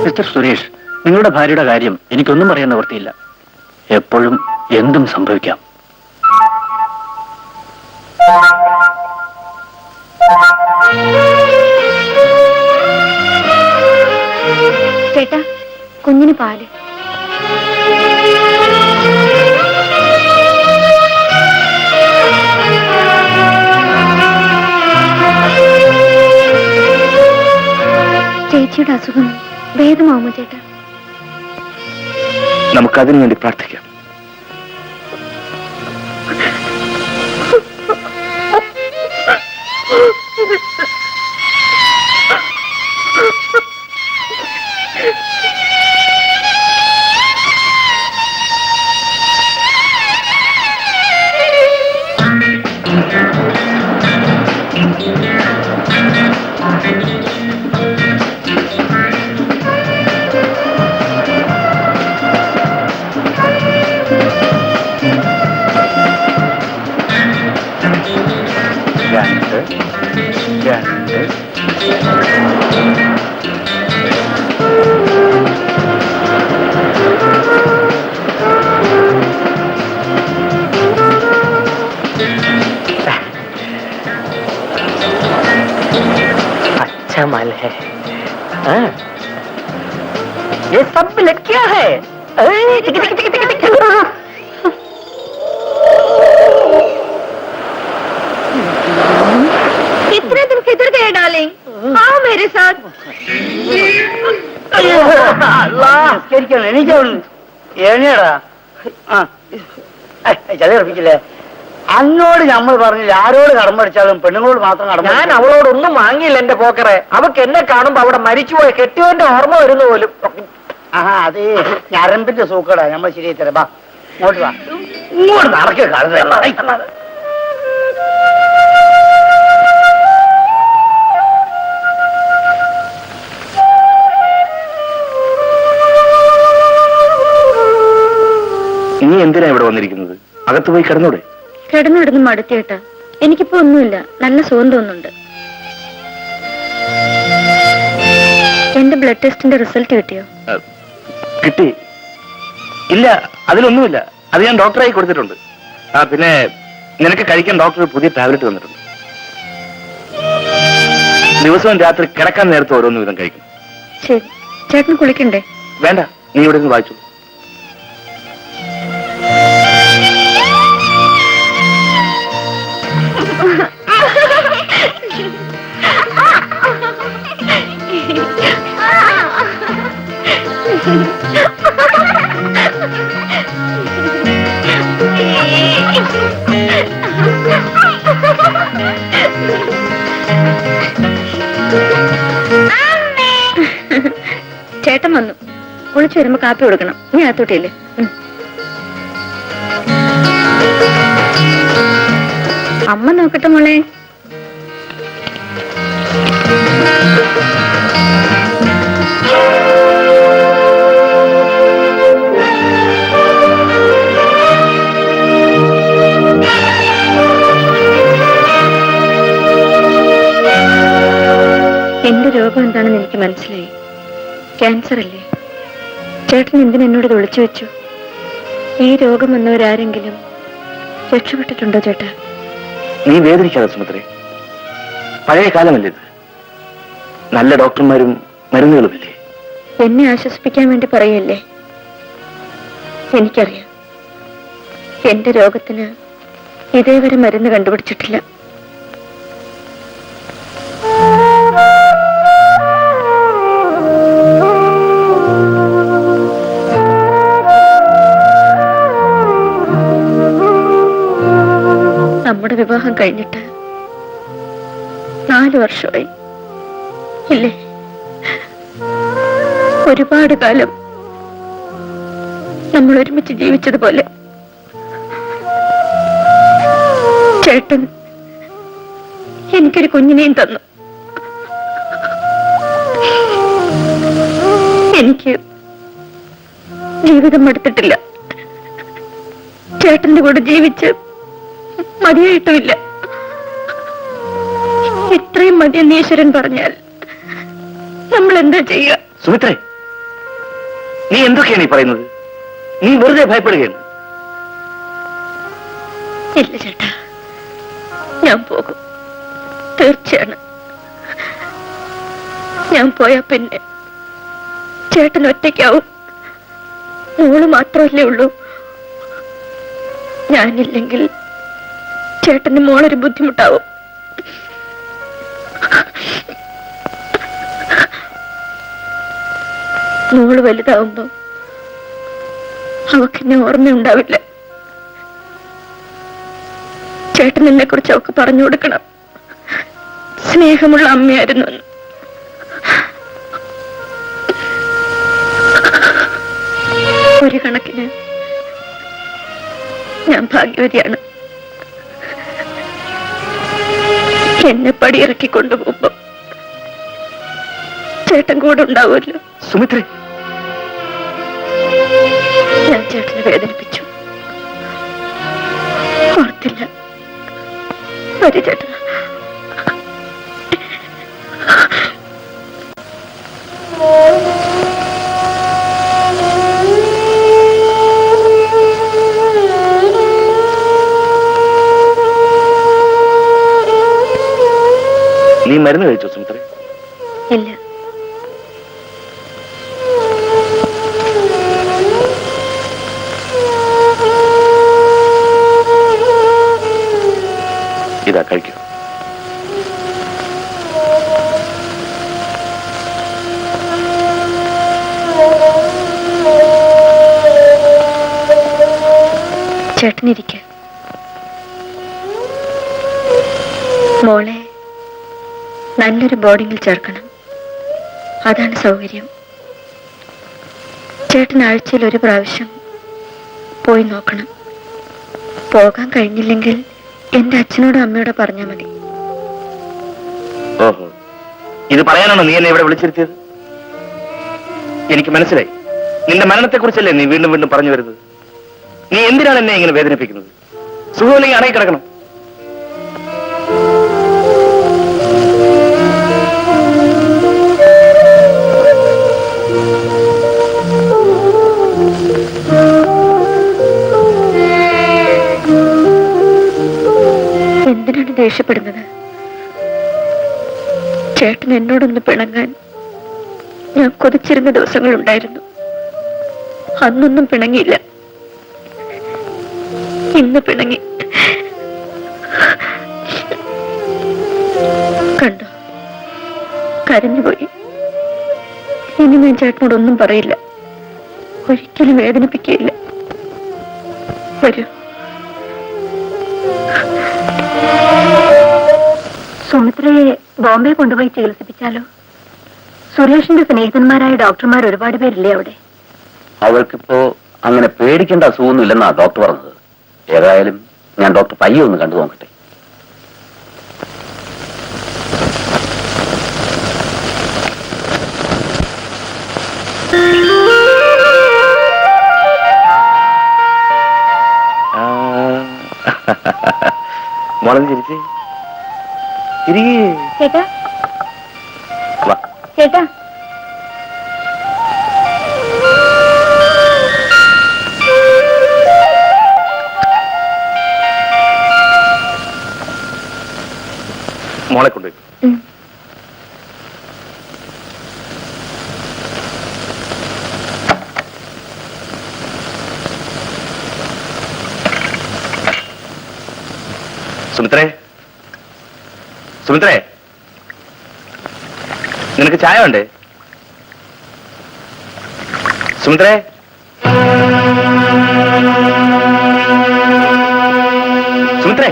മിസ്റ്റർ സുരേഷ്, നിങ്ങളുടെ ഭാര്യയുടെ കാര്യം എനിക്കൊന്നും പറയാൻ നിവൃത്തിയില്ല. എപ്പോഴും എന്തും സംഭവിക്കാം. കുഞ്ഞിന് പാല്. ചേച്ചിയുടെ അസുഖം ഭേദമാവുമോ ചേട്ടാ? നമുക്കതിനു വേണ്ടി പ്രാർത്ഥിക്കാം. अच्छा माल है। हाँ। ये सब लड़कियां है। इतने दिन किधर गए डार्लिंग? आओ मेरे साथ. എണീടാ. ചതി ഉറപ്പിക്കില്ലേ? അന്നോട് നമ്മൾ പറഞ്ഞില്ല ആരോട് കടം പഠിച്ചാലും പെണ്ണുങ്ങളോട് മാത്രം കടം. ഞാൻ അവളോടൊന്നും വാങ്ങിയില്ല എന്റെ പോക്കറെ. അവക്ക് എന്നെ കാണുമ്പോ അവിടെ മരിച്ചുപോയ കെട്ടിയവന്റെ ഓർമ്മ വരുന്ന പോലും. ആഹാ, അത് ഞരമ്പിന്റെ സൂക്കടാ. നമ്മൾ ശരിയായി തരാം. ബാ, ഇങ്ങോട്ട് വാ. ഇങ്ങോട്ട് നടക്കുക കടന്നു. നീ എന്തിനാ ഇവിടെ വന്നിരിക്കുന്നത്? അകത്ത് പോയി കിടന്നൂടെ? കിടന്നു മടുത്തേട്ടാ. എനിക്കിപ്പോ ഒന്നുമില്ല, നല്ല സുഖം തോന്നുന്നുണ്ട്. എന്റെ ബ്ലഡ് ടെസ്റ്റിന്റെ റിസൾട്ട് കിട്ടിയോ? കിട്ടി. ഇല്ല, അതിലൊന്നുമില്ല. അത് ഞാൻ ഡോക്ടറായി കൊടുത്തിട്ടുണ്ട്. ആ, പിന്നെ നിനക്ക് കഴിക്കാൻ ഡോക്ടർ പുതിയ ടാബ്ലറ്റ് തന്നിട്ടുണ്ട്. ദിവസവും രാത്രി കിടക്കാൻ നേരത്തെ ഓരോന്ന് വീതം കഴിക്കും. ശരി. ചേട്ടന് കുളിക്കണ്ടേ? വേണ്ട, നീ ഇവിടെ നിന്ന് വായിച്ചു. ചേട്ടൻ വന്നു. കുളിച്ചു വരുമ്പോ കാപ്പി കൊടുക്കണം. നീ അകത്തോട്ടില്ലേ? അമ്മ നോക്കട്ടെ മോളെ. എന്റെ രോഗം എന്താണെന്ന് എനിക്ക് മനസ്സിലായി. ക്യാൻസർ അല്ലേ? ചേട്ടൻ എന്തിനെന്നോട് ഇത് ഒളിച്ചു വെച്ചു? ഈ രോഗം വന്നവരാരെങ്കിലും രക്ഷപ്പെട്ടിട്ടുണ്ടോ ചേട്ടാ? നീ വേദനിക്കാതെ സുമിത്രേ. പഴയ കാലമല്ലേ ഇത്? നല്ല ഡോക്ടർമാരും മരുന്നുകളുമില്ലേ? എന്നെ ആശ്വസിപ്പിക്കാൻ വേണ്ടി പറയല്ലേ? എനിക്കറിയാം, എന്റെ രോഗത്തിന് ഇതേവരെ മരുന്ന് കണ്ടുപിടിച്ചിട്ടില്ല. നമ്മുടെ വിവാഹം കഴിഞ്ഞിട്ട് 4 വർഷമായി ഇല്ലേ? ഒരുപാട് കാലം നമ്മൾ ഒരുമിച്ച് ജീവിച്ചതുപോലെ. ചേട്ടൻ എനിക്കൊരു കുഞ്ഞിനെയും തന്നു. എനിക്ക് ജീവിതം മടുത്തിട്ടില്ല. ചേട്ടന്റെ കൂടെ ജീവിച്ച് മതിയായിട്ടുമില്ല. ഇത്രയും മതിയെന്ന് ഈശ്വരൻ പറഞ്ഞാൽ നമ്മൾ എന്താ ചെയ്യുക? സുമിത്രേ, നീ എന്തൊക്കെയാണ് ഈ പറയുന്നത്? നീ വെറുതെ ഭയപ്പെടുകയാണ്. ഇല്ല ചേട്ടാ, ഞാൻ പോകും. തീർച്ചയാണ്. ഞാൻ പോയാ പിന്നെ ചേട്ടൻ ഒറ്റയ്ക്കാവും. മോള് മാത്രമല്ലേ ഉള്ളൂ. ഞാനില്ലെങ്കിൽ ചേട്ടന് മോളൊരു ബുദ്ധിമുട്ടാവും. മോള് വലുതാവുമ്പോ അവക്കെന്നെ ഓർമ്മയുണ്ടാവില്ല. ചേട്ടൻ എന്നെ കുറിച്ച് അവക്ക് പറഞ്ഞു കൊടുക്കണം, സ്നേഹമുള്ള അമ്മയായിരുന്നു എന്ന്. ഒരു കണക്കിന് ഞാൻ ഭാഗ്യവതിയാണ്. എന്നെ പടിയിറക്കി കൊണ്ടുപോകുമ്പോ ചേട്ടൻ കൂടെ ഉണ്ടാവുമല്ലോ. സുമിത്രേ, ഞാൻ ചേട്ടനെ വേദനിപ്പിച്ചു, ഓർത്തില്ല. വരി ചേട്ടൻ. നീ മരുന്ന് കഴിച്ചോ സുമിത്രേ? ഇല്ല. ഇതാ കഴിക്കൂ. ചേട്ടനിരിക്ക. മോളെ നല്ലൊരു ബോർഡിങ്ങിൽ ചേർക്കണം, അതാണ് സൗകര്യം. ചേട്ടൻ ആഴ്ചയിൽ ഒരു പ്രാവശ്യം പോയി നോക്കണം. പോകാൻ കഴിഞ്ഞില്ലെങ്കിൽ എന്റെ അച്ഛനോടും അമ്മയോടും പറഞ്ഞാൽ മതി. ഓഹോ, ഇത് പറയാനാണോ നീ എന്നെ ഇവിടെ വിളിച്ചിരുത്തിയത്? എനിക്ക് മനസ്സിലായി. നിന്റെ മരണത്തെക്കുറിച്ചല്ലേ നീ വീണ്ടും വീണ്ടും പറഞ്ഞു വരുന്നത്. നീ എന്തിനാണ് എന്നെ ഇങ്ങനെ വേദനിപ്പിക്കുന്നത്? സുഖമില്ലെങ്കിൽ അടങ്ങി കിടക്കണം. എന്തിനാണ് ദേഷ്യപ്പെടുന്നത്? ചേട്ടൻ എന്നോടൊന്ന് പിണങ്ങാൻ ഞാൻ കൊതിച്ചിരുന്ന ദിവസങ്ങളുണ്ടായിരുന്നു. അന്നൊന്നും പിണങ്ങിയില്ല. ഇന്ന് പിണങ്ങി. കണ്ടോ, കരഞ്ഞുപോയി. ഇനി ഞാൻ ചേട്ടനോടൊന്നും പറയില്ല, ഒരിക്കലും വേദനിപ്പിക്കുകയില്ല. വരൂ. സുമിത്രയെ ബോംബെ കൊണ്ടുപോയി ചികിത്സിപ്പിച്ചാലോ? സുരേഷിന്റെ സ്നേഹിതന്മാരായ ഡോക്ടർമാർ ഒരുപാട് പേരില്ലേ അവിടെ? അവൾക്കിപ്പോ അങ്ങനെ പേടിക്കേണ്ട അസുഖമൊന്നുമില്ലെന്നാ ഡോക്ടർ പറഞ്ഞത്. ഏതായാലും ഞാൻ ഡോക്ടർ പയ്യെ ഒന്ന് കണ്ടു നോക്കട്ടെ. മോളെ ചിരിച്ചേ. ചേട്ടാ, ചേട്ടാ, മോളെ കൊണ്ടുപോയി. സുമിത്രേ, സുമിത്രേ, നിനക്ക് ചായ വേണ്ടേ? സുമിത്രേ, സുമിത്രേ,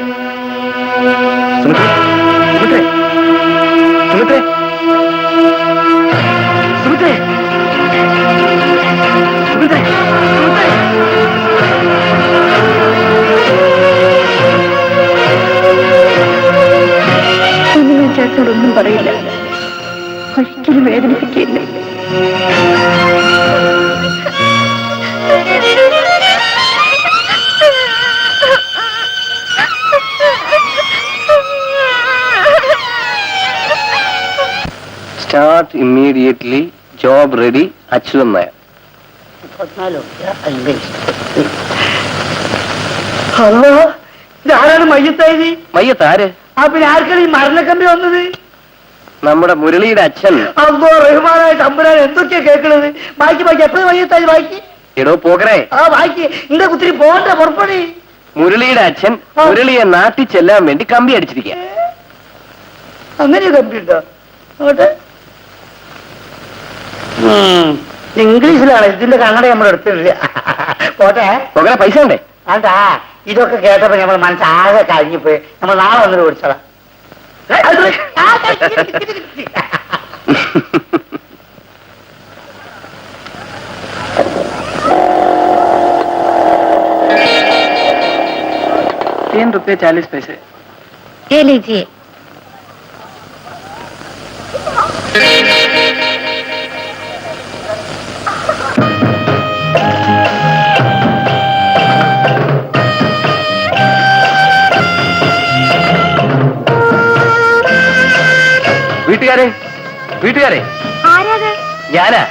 സുമിത്രേ, സുമിത്രേ, സുമിത്രേ, സുമിത്രേ, സുമിത്രേ, സുമിത്രേ. ഇനി ഞാൻ ചേട്ടനോടൊന്നും പറയില്ല, ഒരിക്കലും വേദനിപ്പിക്കുകയില്ല. Start immediately. Job ready. Achuthan Nair. Hello, ഇതാരാണ് മയ്യത്തായത്? മയ്യത്താര്? ആ പിന്നെ ആർക്കാണ് ഈ മരണക്കമ്പി വന്നത്? നമ്മുടെ മുരളിയുടെ അച്ഛൻ. അല്ലോ റഹ്മാനായ തമ്പുരാൻ എന്തൊക്കെയാ കേൾക്കണത്? ബാക്കി എപ്പോഴും മയ്യത്തായത്? ബാക്കി എടോ പോകറേ, ആ വായിക്ക്, ഇന്റെ കുത്തിരി പോകണ്ട പുറപ്പടി. മുരളിയുടെ അച്ഛൻ മുരളിയെ നാട്ടിൽ ചെല്ലാൻ വേണ്ടി കമ്പി അടിച്ചിരിക്കുക. അങ്ങനെ കമ്പിയുണ്ടോ അങ്ങോട്ട്? ഇംഗ്ലീഷിലാണ് ഇതിന്റെ കണ്ണട നമ്മൾ എടുത്തിട്ടില്ല. പോട്ടെ. പോകറെ, പൈസ ഉണ്ടേ? അതാ ഇതൊക്കെ കേട്ടപ്പോ നമ്മൾ മനസ്സാകെ കഴിഞ്ഞിപ്പോയി. നമ്മൾ നാളെ വന്നിട്ട് ഓടിച്ചതാ. ₹3.40 ये लीजिए। വീട്ടുകാരെ, വീട്ടുകാരെ, ആരാത്? ഞാനാ,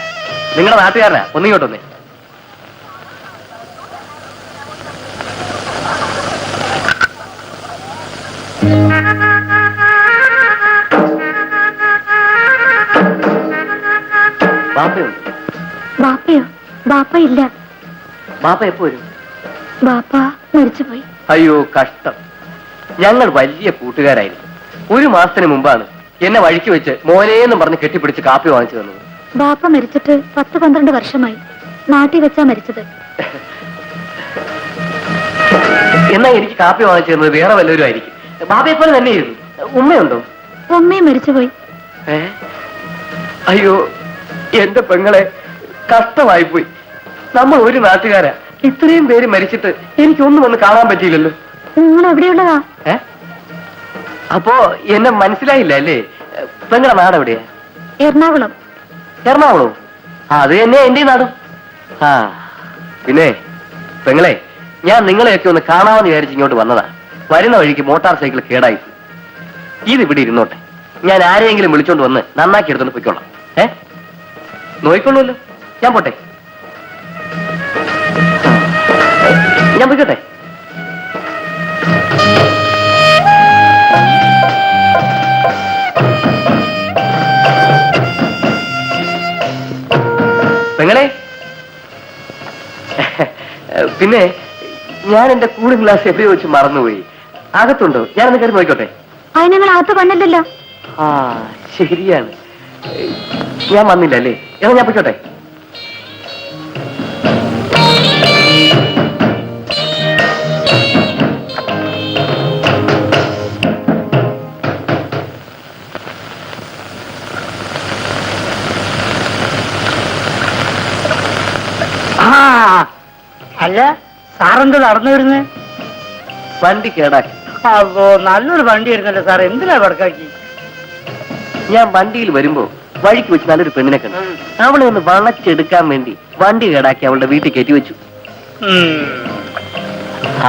നിങ്ങളുടെ നാട്ടുകാരനാ. ഒന്നിങ്ങോട്ടൊന്നേ. ബാപ്പയുണ്ട്? ബാപ്പയോ? ബാപ്പ ഇല്ല. ബാപ്പ എപ്പോ വരും? ബാപ്പ മരിച്ചുപോയി. അയ്യോ കഷ്ടം. ഞങ്ങൾ വലിയ കൂട്ടുകാരായിരുന്നു. ഒരു മാസത്തിന് മുമ്പാണ് എന്നെ വഴിക്ക് വെച്ച് മോനേന്നും പറഞ്ഞ് കെട്ടിപ്പിടിച്ച് കാപ്പി വാങ്ങിച്ചു തന്നത്. ബാപ്പ മരിച്ചിട്ട് 10-12 വർഷമായി. നാട്ടിൽ വെച്ചാ മരിച്ചത്. എന്നാ എനിക്ക് കാപ്പി വാങ്ങിച്ചു തന്നത് വേറെ വല്ലവരും ആയിരിക്കും. ബാബയെ പോലെ തന്നെയായിരുന്നു. ഉമ്മയുണ്ടോ? ഉമ്മയും മരിച്ചുപോയി. അയ്യോ എന്റെ പെങ്ങളെ, കഷ്ടമായി പോയി. നമ്മൾ ഒരു നാട്ടുകാരാ. ഇത്രയും പേര് മരിച്ചിട്ട് എനിക്കൊന്നും ഒന്ന് കാണാൻ പറ്റിയില്ലല്ലോ. നിങ്ങൾ എവിടെയുള്ളതാ? അപ്പോ എന്നെ മനസ്സിലായില്ല അല്ലേ? പെങ്ങളുടെ നാട് എവിടെയാ? എറണാകുളം. എറണാകുളവും? അത് തന്നെ എന്റെ നാടും. ആ പിന്നെ പെങ്ങളെ, ഞാൻ നിങ്ങളെയൊക്കെ ഒന്ന് കാണാമെന്ന് വിചാരിച്ച് ഇങ്ങോട്ട് വന്നതാ. വരുന്ന വഴിക്ക് മോട്ടാർ സൈക്കിൾ കേടായി. ഇതിവിടെ ഇരുന്നോട്ടെ, ഞാൻ ആരെയെങ്കിലും വിളിച്ചോണ്ട് വന്ന് നന്നാക്കി എടുത്തോണ്ട് പൊയ്ക്കോളാം. നോയിക്കൊള്ളൂല്ലോ. ഞാൻ പോട്ടെ. ഞാൻ പൊയ്ക്കോട്ടെ. പെങ്ങളെ, പിന്നെ ഞാൻ എന്റെ കൂളിംഗ് ഗ്ലാസ് എവിടെ വെച്ച് മറന്നുപോയി. അകത്തുണ്ടോ? ഞാനൊന്ന് കയറി നോക്കോട്ടെ. അത് നിങ്ങൾ അകത്ത് വന്നില്ലല്ലോ. ആ ശരിയാണ്, ഞാൻ വന്നില്ല അല്ലേ? എന്നാ ഞാൻ പൊയ്ക്കോട്ടെ. അല്ല സാറെന്താ നടന്നു വരുന്നേ? വണ്ടി കേടാക്കി. അപ്പോ നല്ലൊരു വണ്ടി ആയിരുന്നല്ലോ സാർ, എന്തിനാ വടക്കാക്കി? ഞാൻ വണ്ടിയിൽ വരുമ്പോ വഴിക്ക് വെച്ച് നല്ലൊരു പെണ്ണിനെ കണ്ടു. അവളെ ഒന്ന് വളച്ചെടുക്കാൻ വേണ്ടി വണ്ടി കേടാക്കി അവളുടെ വീട്ടിൽ കയറ്റി വെച്ചു.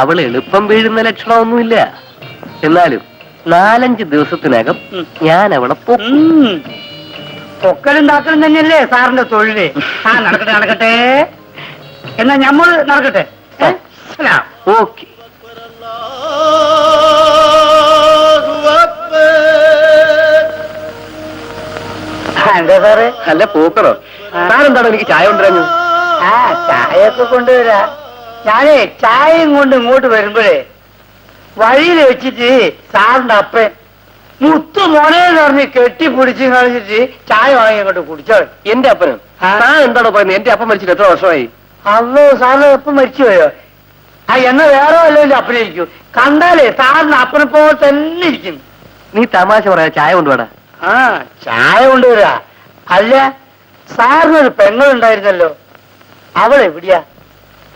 അവള് എളുപ്പം വീഴുന്ന ലക്ഷണമൊന്നുമില്ല. എന്നാലും 4-5 ദിവസത്തിനകം ഞാൻ അവളെ പൊക്കലുണ്ടാക്കലും തന്നെയല്ലേ സാറിന്റെ തൊഴില്. ആ നടക്കട്ടെ നടക്കട്ടെ. എന്നാ ഞമ്മള് നടക്കട്ടെ. ഓക്കെ. എന്താ സാറേ? അല്ല പോക്കറോ? സാറെന്താണോ എനിക്ക് ചായ കൊണ്ടുവരാഞ്ഞു? ആ ചായയൊക്കെ കൊണ്ടുവരാ. ഞാനേ ചായയും കൊണ്ട് ഇങ്ങോട്ട് വരുമ്പോഴേ വഴിയിൽ വെച്ചിട്ട് സാറിന്റെ അപ്പൻ മുത്തു മോനേന്ന് പറഞ്ഞ് കെട്ടിപ്പിടിച്ച് കളിച്ചിട്ട് ചായ വാങ്ങി അങ്ങോട്ട് കുടിച്ചോ. എന്റെ അപ്പനും? സാർ എന്താണോ പറയുന്നത്? എന്റെ അപ്പം മരിച്ചിട്ട് എത്ര വർഷമായി? അല്ലോ സാറിന് എപ്പം മരിച്ചുപോയോ? ആ എന്നാ വേറെ വല്ലതിന്റെ അപ്പനായിരിക്കും. കണ്ടാലേ സാറിന് അപ്പനെ പോലെ തന്നെ ഇരിക്കും. നീ തമാശ പറയാ. ചായ കൊണ്ടുപോടാ. ആ ചായ കൊണ്ടുവരാ. അല്ല സാറിനൊരു പെങ്ങളുണ്ടായിരുന്നല്ലോ, അവളെവിടെയാ?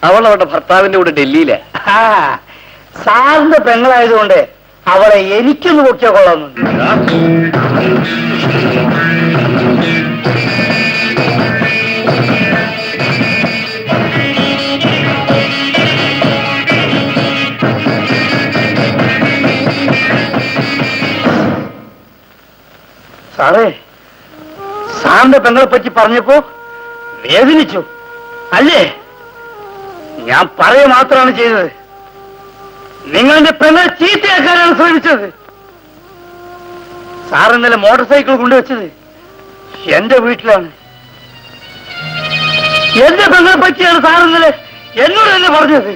അവൾ അവളുടെ ഭർത്താവിന്റെ കൂടെ ഡൽഹിയിലെ. ആ സാറിന്റെ പെങ്ങളായതുകൊണ്ട് അവളെ എനിക്കൊന്ന് പൊക്കിയാ കൊള്ളാമെന്നുണ്ട്. സാറേ, സാറിന്റെ പെങ്ങളെ പറ്റി പറഞ്ഞപ്പോ വേദനിച്ചു അല്ലേ? ഞാൻ പറയുക മാത്രമാണ് ചെയ്തത്. നിങ്ങളെന്റെ പെങ്ങളെ ചീത്തയാക്കാനാണ് ശ്രമിച്ചത്. സാർ ഇന്നലെ മോട്ടോർ സൈക്കിൾ കൊണ്ടുവച്ചത് എന്റെ വീട്ടിലാണ്. എന്റെ പെങ്ങളെ പറ്റിയാണ് സാർ ഇന്നലെ എന്നോട് തന്നെ പറഞ്ഞത്.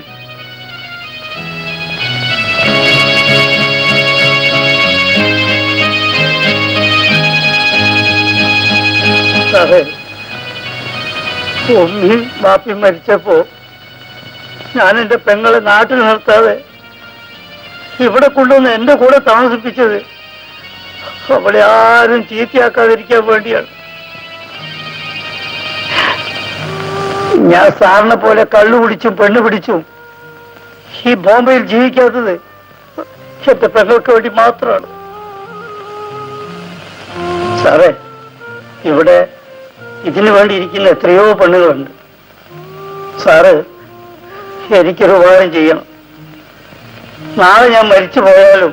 സാറേ, ഉമ്മയും ബാപ്പയും മരിച്ചപ്പോ ഞാൻ എന്റെ പെങ്ങളെ നാട്ടിൽ നിർത്താതെ ഇവിടെ കൊണ്ടുവന്ന് എന്റെ കൂടെ താമസിപ്പിച്ചത് അവിടെ ആരും ചീത്തയാക്കാതിരിക്കാൻ വേണ്ടിയാണ്. ഞാൻ സാറിനെ പോലെ കള്ളു പിടിച്ചും പെണ്ണു പിടിച്ചും ഈ ബോംബെയിൽ ജീവിക്കാത്തത് എന്റെ പെങ്ങൾക്ക് വേണ്ടി മാത്രമാണ്. സാറേ, ഇവിടെ ഇതിനു വേണ്ടി ഇരിക്കുന്ന എത്രയോ പെണ്ണുകളുണ്ട്. സാറ് എനിക്കൊരു ഉപകാരം ചെയ്യണം. നാളെ ഞാൻ മരിച്ചു പോയാലും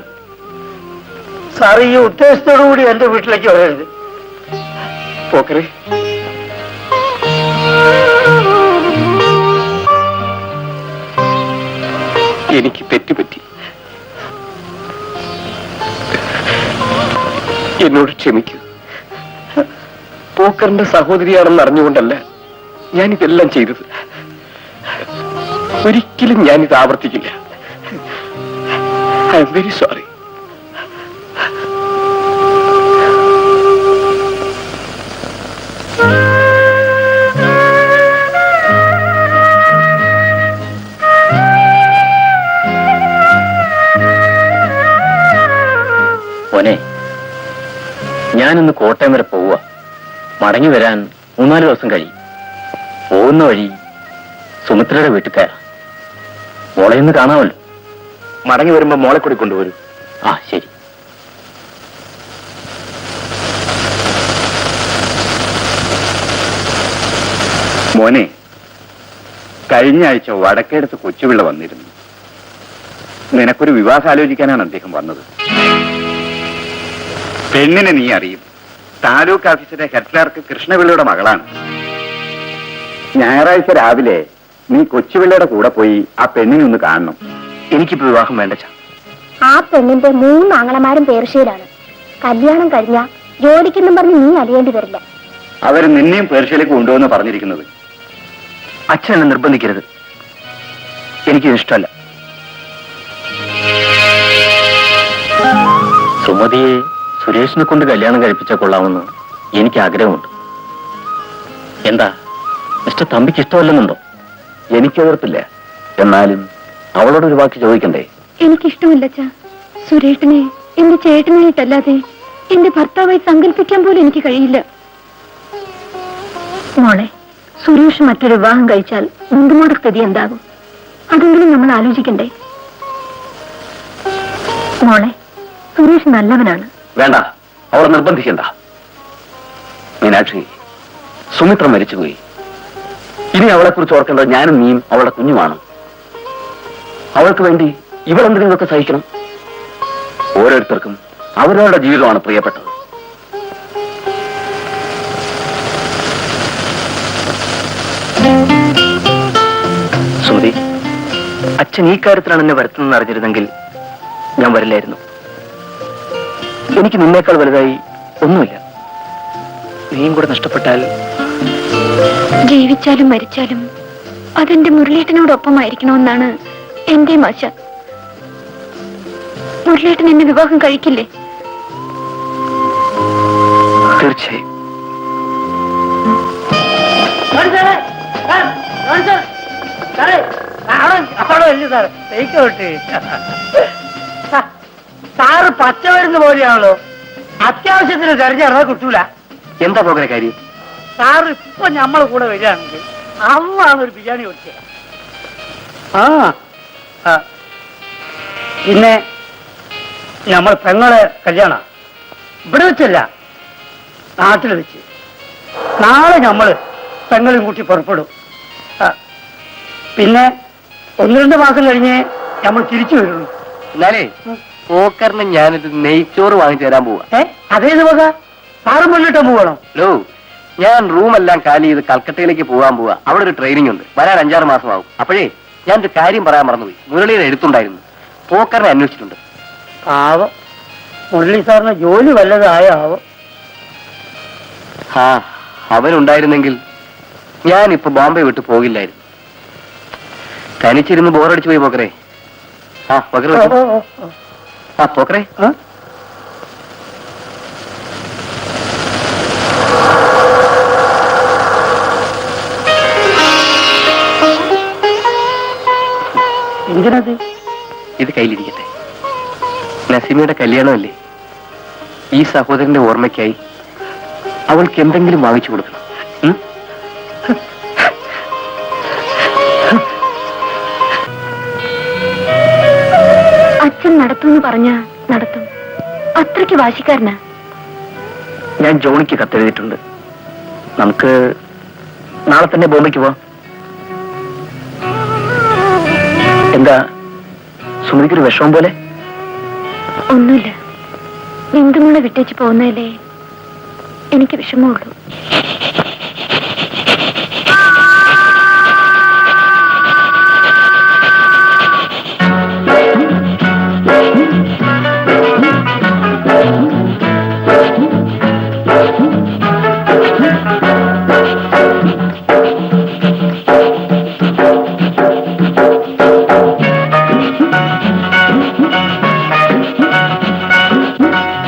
സാറ് ഈ ഉദ്ദേശത്തോടു കൂടി എന്റെ വീട്ടിലേക്ക് വരരുത്. പോക്കരെ, എനിക്ക് തെറ്റുപറ്റി. എന്നോട് ക്ഷമിക്കൂ. പോക്കറിന്റെ സഹോദരിയാണെന്ന് അറിഞ്ഞുകൊണ്ടല്ല ഞാനിതെല്ലാം ചെയ്തത്. ഒരിക്കലും ഞാനിത് ആവർത്തിക്കില്ല. I am very sorry. മോനെ, ഞാനിന്ന് കോട്ടയം വരെ പോവുക. മടങ്ങി വരാൻ 3-4 ദിവസം കഴിയും. പോകുന്ന വഴി സുമിത്രയുടെ വീട്ടുകാരാ. മോളെ ഇന്ന് കാണാമല്ലോ. മടങ്ങി വരുമ്പോ മോളെ കൂടി കൊണ്ടുവരൂ. ആ, ശരി. മോനെ, കഴിഞ്ഞ ആഴ്ച വടക്കേടത്ത് കൊച്ചുപിള്ള വന്നിരുന്നു. നിനക്കൊരു വിവാഹം ആലോചിക്കാനാണ് അദ്ദേഹം വന്നത്. പെണ്ണിനെ നീ അറിയും. താലൂക്ക് ഓഫീസിലെ ഹെഡ് ക്ലർക്ക് കൃഷ്ണപിള്ളയുടെ മകളാണ്. ഞായറാഴ്ച രാവിലെ നീ കൊച്ചുപിള്ളയുടെ കൂടെ പോയി ആ പെണ്ണിനെ ഒന്ന് കാണണം. എനിക്കിപ്പോ വിവാഹം വേണ്ട. ആ പെണ്ണിന്റെ 3 ആങ്ങളമാരും പേർഷ്യയിലാണ്. കല്യാണം കഴിഞ്ഞ ജോലിക്കെന്നും പറഞ്ഞ് നീ അറിയേണ്ടി വരില്ല. അവർ നിന്നെയും പേർഷ്യയിലേക്ക് കൊണ്ടുവന്ന് പറഞ്ഞിരിക്കുന്നത്. അച്ഛൻ എന്നെ നിർബന്ധിക്കരുത്. എനിക്കിത് ഇഷ്ടമല്ല. സുമതിയെ സുരേഷിനെ കൊണ്ട് കല്യാണം കഴിപ്പിച്ചാൽ കൊള്ളാമെന്ന് എനിക്ക് ആഗ്രഹമുണ്ട്. എന്താ മിസ്റ്റർ തമ്പിക്ക് ഇഷ്ടമല്ലെന്നുണ്ടോ? എനിക്കെതിർപ്പില്ല. എന്നാലും അവളോടൊരു വാക്ക് ചോദിക്കണ്ടേ? എനിക്കിഷ്ടമില്ല അച്ഛാ. സുരേട്ടനെ എന്റെ ചേട്ടനായിട്ടല്ലാതെ എന്റെ ഭർത്താവായി സങ്കല്പിക്കാൻ പോലും എനിക്ക് കഴിയില്ല. മോളെ, സുരേഷ് മറ്റൊരു വിവാഹം കഴിച്ചാൽ മുണ്ടുമോടെ സ്ഥിതി എന്താകും? അതെങ്കിലും നമ്മൾ ആലോചിക്കണ്ടേ? മോളെ, സുരേഷ് നല്ലവനാണ്. വേണ്ട, അവളെ നിർബന്ധിക്കണ്ട. മീനാക്ഷി, സുമിത്ര മരിച്ചുപോയി. ഇനി അവളെക്കുറിച്ച് ഓർക്കേണ്ടത് ഞാനും നീയും അവളുടെ കുഞ്ഞുമാണ്. അവൾക്ക് വേണ്ടി ഇവളെന്തെങ്കിലുമൊക്കെ സഹിക്കണം. ഓരോരുത്തർക്കും അവരവരുടെ ജീവിതമാണ് പ്രിയപ്പെട്ടത്. സുമതി, അച്ഛൻ ഈ കാര്യത്തിലാണ് എന്നെ വരുത്തുന്നത് അറിഞ്ഞിരുന്നെങ്കിൽ ഞാൻ വരില്ലായിരുന്നു. എനിക്ക് നിന്നേക്കാൾ വലുതായി ഒന്നുമില്ല. നീയും കൂടെ നഷ്ടപ്പെട്ടാൽ ജീവിച്ചാലും മരിച്ചാലും അതെന്റെ മുരളീട്ടനോടൊപ്പമായിരിക്കണമെന്നാണ് എന്റെ ആശ. മുരളീട്ടൻ എന്നെ വിവാഹം കഴിക്കില്ലേ? തീർച്ചയായും. സാറ് പച്ചമരുന്ന് പോലെയാണല്ലോ. അത്യാവശ്യത്തിന് തെരഞ്ഞെടുത്താൽ കിട്ടൂല. എന്താ പോകര കാര്യം? സാറ് ഇപ്പൊ നമ്മളെ കൂടെ വരികയാണെങ്കിൽ അന്നാണ് ഒരു ബിരിയാണി കൊടുത്തത്. ആ, പിന്നെ നമ്മൾ പെങ്ങളെ കല്യാണ ഇവിടെ വെച്ചല്ല, നാട്ടിൽ വെച്ച്. നാളെ നമ്മള് പെങ്ങളും കൂട്ടി പുറപ്പെടും. പിന്നെ 1-2 മാസം കഴിഞ്ഞ് നമ്മൾ തിരിച്ചു വരുള്ളൂ. എന്നാലേ പോക്കറിന് ഞാനൊരു നെയ്ച്ചോറ് വാങ്ങിച്ചു തരാൻ പോവാ. അതേത് വക? സാറും മുന്നിട്ട് പോകണം. ഹലോ, ഞാൻ റൂമെല്ലാം കാലി ചെയ്ത് കൽക്കട്ടയിലേക്ക് പോകാൻ പോവാ. അവിടെ ഒരു ട്രെയിനിങ് ഉണ്ട്. വരാൻ 5-6 മാസമാകും. അപ്പോഴേ ഞാനൊരു കാര്യം പറയാൻ മറന്നുപോയി. മുരളിയുടെ എഴുത്തുണ്ടായിരുന്നു. പോക്കറിനെ അന്വേഷിച്ചിട്ടുണ്ട്. ആവോ, മുരളി സാറിന് ജോലി വല്ലതായോ ആവോ. ആ, അവനുണ്ടായിരുന്നെങ്കിൽ ഞാനിപ്പോ ബോംബെ വിട്ട് പോകില്ലായിരുന്നു. തനിച്ചിരുന്ന് ബോറടിച്ചു പോയി പോക്കറേ. ആ പോക്കറെ ആ പോക്കറെ. എന്തിനത്? ഇത് കയ്യിലിരിക്കട്ടെ. നസീമയുടെ കല്യാണമല്ലേ, ഈ സഹോദരന്റെ ഓർമ്മയ്ക്കായി അവൾക്ക് എന്തെങ്കിലും വാങ്ങിച്ചു കൊടുക്കണം. ഉം? അച്ഛൻ നടത്തുമെന്ന് പറഞ്ഞ നടത്തും. അത്രയ്ക്ക് വാശിക്കാരനാ. ഞാൻ ജോണിക്ക് കത്തെഴുതിയിട്ടുണ്ട്. നമുക്ക് നാളെ തന്നെ ബോംബെക്ക് പോവാം. എന്താ സുമതിക്കൊരു വിഷമം പോലെ? ഒന്നുമില്ല. ബിന്ദുമുള്ള വിട്ടേച്ച് പോകുന്നതല്ലേ എനിക്ക് വിഷമമുള്ളൂ.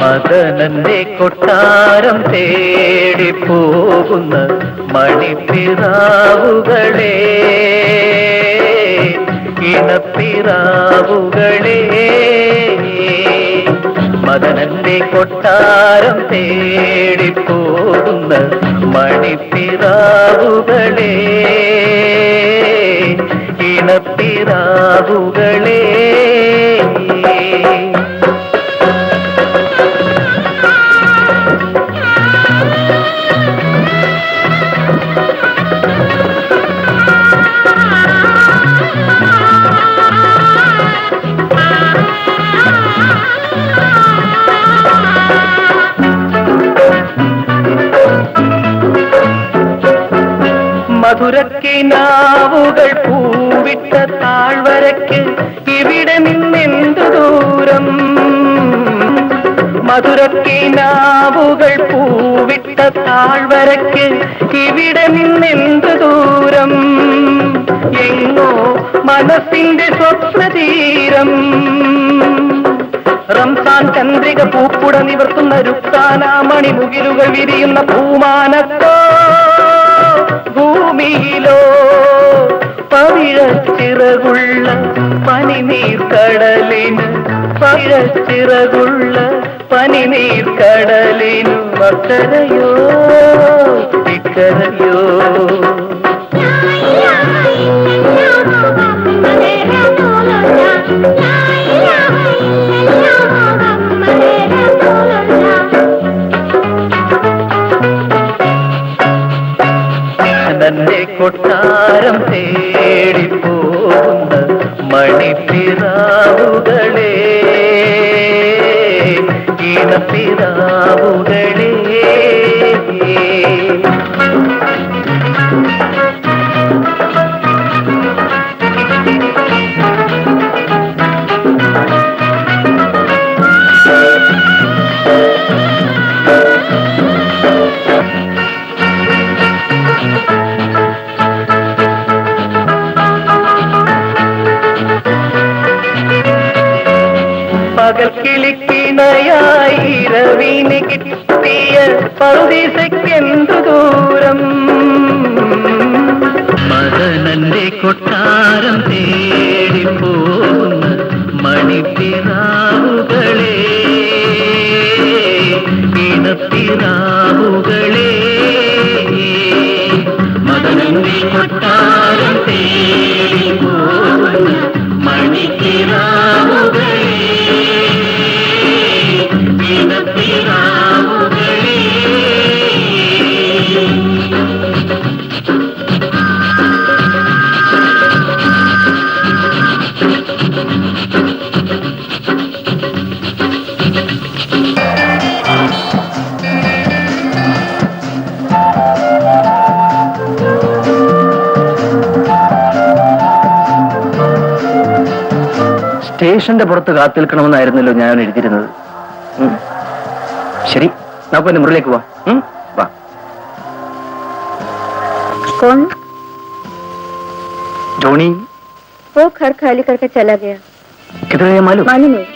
മദനന്റെ കൊട്ടാരം തേടി പോകുന്ന മണിപ്പിറാവുകളെ, ഇണപ്പിറാവുകളെ. മദനന്റെ കൊട്ടാരം തേടി പോകുന്ന മണിപ്പിറാവുകളെ, ഇണപ്പിറാവുകളെ. മധുരക്കിനാവുകൾ പൂവിട്ട താഴ്വരയ്ക്ക് ഇവിടെ നിന്നെന്തു ദൂരം. മധുരക്കിനാവുകൾ പൂവിട്ട താഴ്വരയ്ക്ക് ഇവിടെ നിന്നെന്തു ദൂരം. എങ്ങോ മനസ്സിന്റെ സ്വപ്നതീരം. റംസാൻ ചന്ദ്രിക പൂപ്പുട നിവർത്തുന്ന രുക്സാനാമണി മുകിലുകൾ വിരിയുന്ന പൂമാനത്തോ ഭൂമിയിലോ പവിഴച്ചിറകുള്ള പനിനീർക്കടലിന്, പവിഴച്ചിറകുള്ള പനിനീർക്കടലിനു അക്കരയോ ഇക്കരയോ. തന്റെ കൊട്ടാരം തേടി പോകുന്ന മണിപ്പിറാവുകളെ, ഇണപ്പിറാവുകളെ. പകൽ കിളിക്കിണയായി ഇരവിന് കിട്ടിയ പറുദീസയ്ക്കെന്തു ദൂരം. മദനന്റെ കൊട്ടാരം തേടി പോകുന്ന മണിപ്പിറാവുകളെ, ഇണപ്പിറാവുകളെ. മദനന്റെ കൊട്ടാരം തേടി പോകുന്ന മണിപ്പിറാവുകളെ, ഇണപ്പിറാവുകളെ. സ്റ്റേഷന്റെ പുറത്ത് കാത്തിൽക്കണമെന്നായിരുന്നല്ലോ ഞാൻ എഴുതിയിരുന്നത്. ശരി, നമുക്ക് എന്റെ മുറിയിലേക്ക് പോവാം. വാ. कौन? ജോണി वो घर खाली करके चला गया। किधर गया मालूम? मालूम नहीं।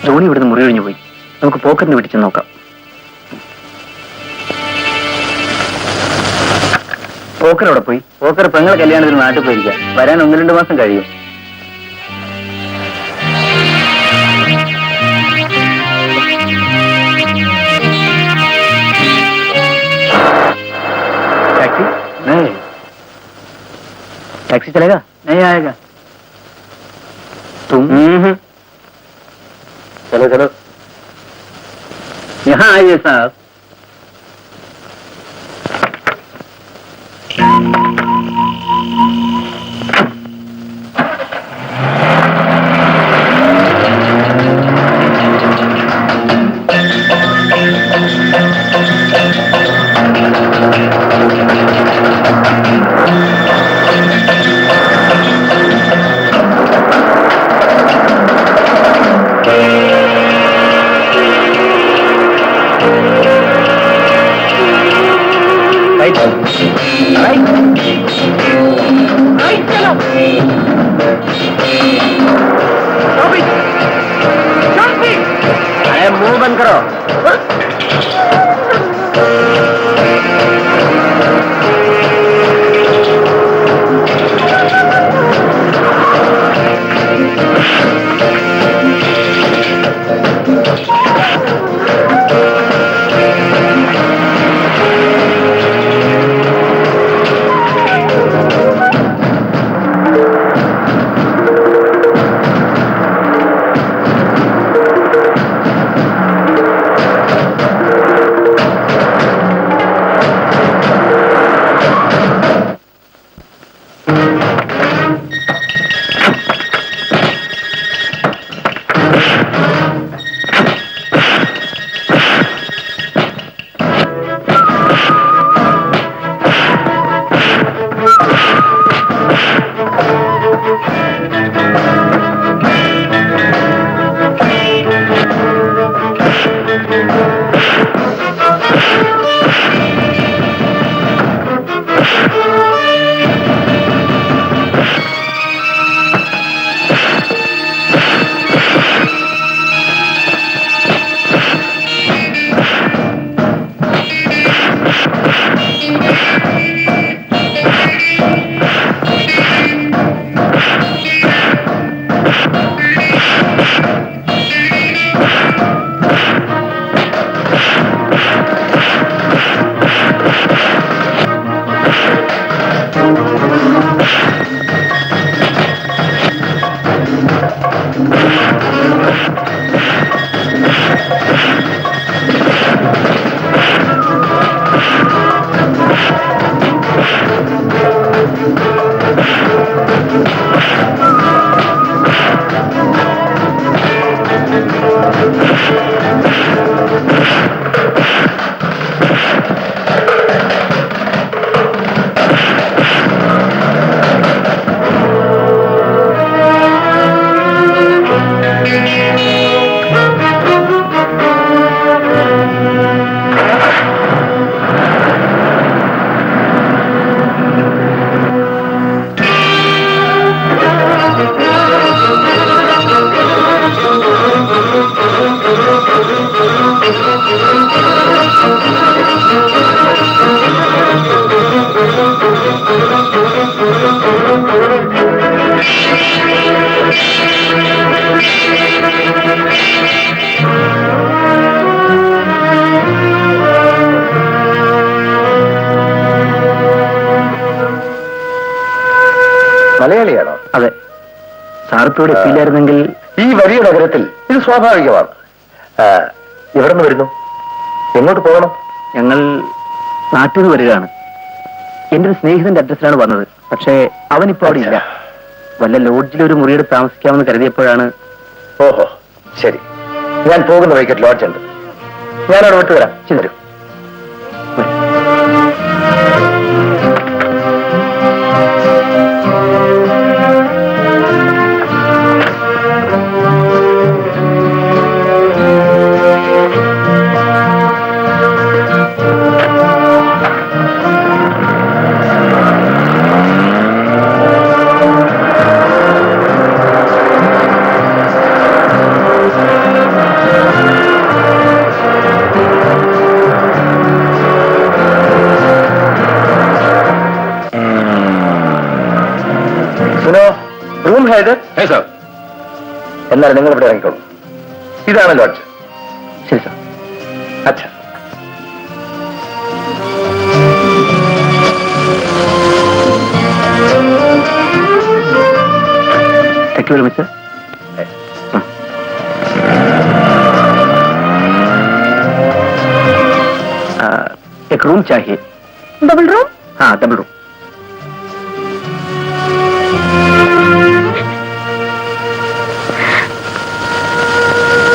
ജോണി ഇവിടുന്ന് മുറി ഒഴിഞ്ഞു പോയി. നമുക്ക് പോക്കറിന് പിടിച്ച് നോക്കാം. പോക്കർ അവിടെ പോയി. പോക്കർ പെങ്ങളെ കല്യാണത്തിന് നാട്ടിൽ പോയിരിക്കാം. വരാൻ 1-2 മാസം കഴിയും. टैक्सी? नहीं, टैक्सी चलेगा? नहीं आएगा. तुम? चलो चलो, यहाँ आइए साहब. मुंह बंद करो. മലയാളിയാണോ? അതെ. സാറിപ്പോടെ എത്തിയില്ലായിരുന്നെങ്കിൽ ഈ വലിയ നഗരത്തിൽ ഇത് സ്വാഭാവികമാണ്. എവിടെ നിന്ന് വരുന്നു? എങ്ങോട്ട് പോകണം? ഞങ്ങൾ നാട്ടിൽ നിന്ന് വരികയാണ്. എന്റെ ഒരു സ്നേഹിതന്റെ അഡ്രസ്സിലാണ് വന്നത്. പക്ഷേ അവനിപ്പോ അവിടെ ഇല്ല. വല്ല ലോഡ്ജിലൊരു മുറിയെടുത്ത് താമസിക്കാമെന്ന് കരുതിയപ്പോഴാണ്. ഓഹോ, ശരി. ഞാൻ പോകുന്ന വൈകിട്ട് ലോഡ്ജ് ഉണ്ട്. ഞാൻ അവിടെ വിട്ടു വരാം. വരൂ. എന്നാൽ നിങ്ങൾ ഇവിടെ ഇറങ്ങിക്കോളൂ. ഇതാണ് ലോഡ്ജ്. ശരി സാർ. അച്ഛാ. Thank you very much sir. एक रूम चाहिए. Double room? हाँ, डबल रूम.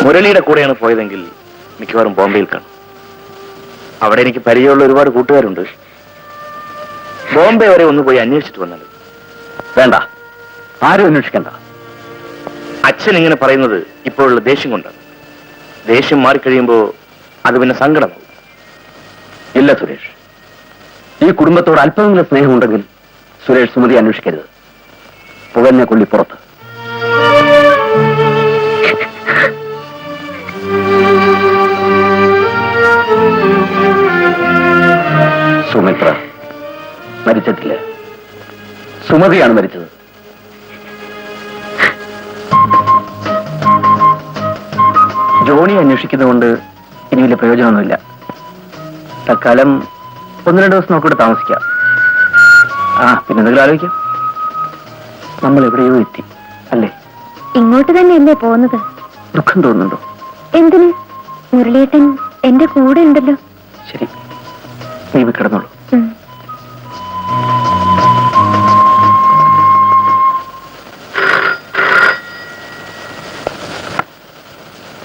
മുരളിയുടെ കൂടെയാണ് പോയതെങ്കിൽ മിക്കവാറും ബോംബെയിൽ കാണും. അവിടെ എനിക്ക് പരിചയമുള്ള ഒരുപാട് കൂട്ടുകാരുണ്ട്. ബോംബെ വരെ ഒന്ന് പോയി അന്വേഷിച്ചിട്ട് വന്നത്. വേണ്ട, ആരും അന്വേഷിക്കണ്ട. അച്ഛൻ ഇങ്ങനെ പറയുന്നത് ഇപ്പോഴുള്ള ദേഷ്യം കൊണ്ടാണ്. ദേഷ്യം മാറിക്കഴിയുമ്പോ അത് പിന്നെ സങ്കടമാവും. ഇല്ല സുരേഷ്, ഈ കുടുംബത്തോട് അല്പമെങ്കിലും സ്നേഹമുണ്ടെങ്കിൽ സുരേഷ് സുമതി അന്വേഷിക്കരുത്. പുകഞ്ഞ കൊള്ളി പുറത്ത്. സുമിത്ര മരിച്ചിട്ടില്ല, സുമതിയാണ് മരിച്ചത്. ജോണി അന്വേഷിക്കുന്നതുകൊണ്ട് ഇനി വലിയ പ്രയോജനമൊന്നുമില്ല. തൽക്കാലം 1-2 ദിവസം നോക്കിയിട്ട് താമസിക്കാം. പിന്നെ എന്തെങ്കിലും ആലോചിക്കാം. നമ്മൾ എവിടെയോ എത്തി അല്ലേ? ഇങ്ങോട്ട് തന്നെയല്ലേ പോകുന്നത്? ദുഃഖം തോന്നുന്നുണ്ടോ? എന്തിന്? മുരളിയേട്ടൻ എന്റെ കൂടെ ഉണ്ടല്ലോ. ശരി, നീ കിടന്നോളൂ.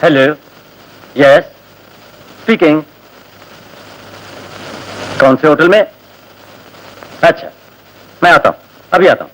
Hello, yes speaking. कौन से होटल में? अच्छा, मैं आता हूं, अभी आता हूं.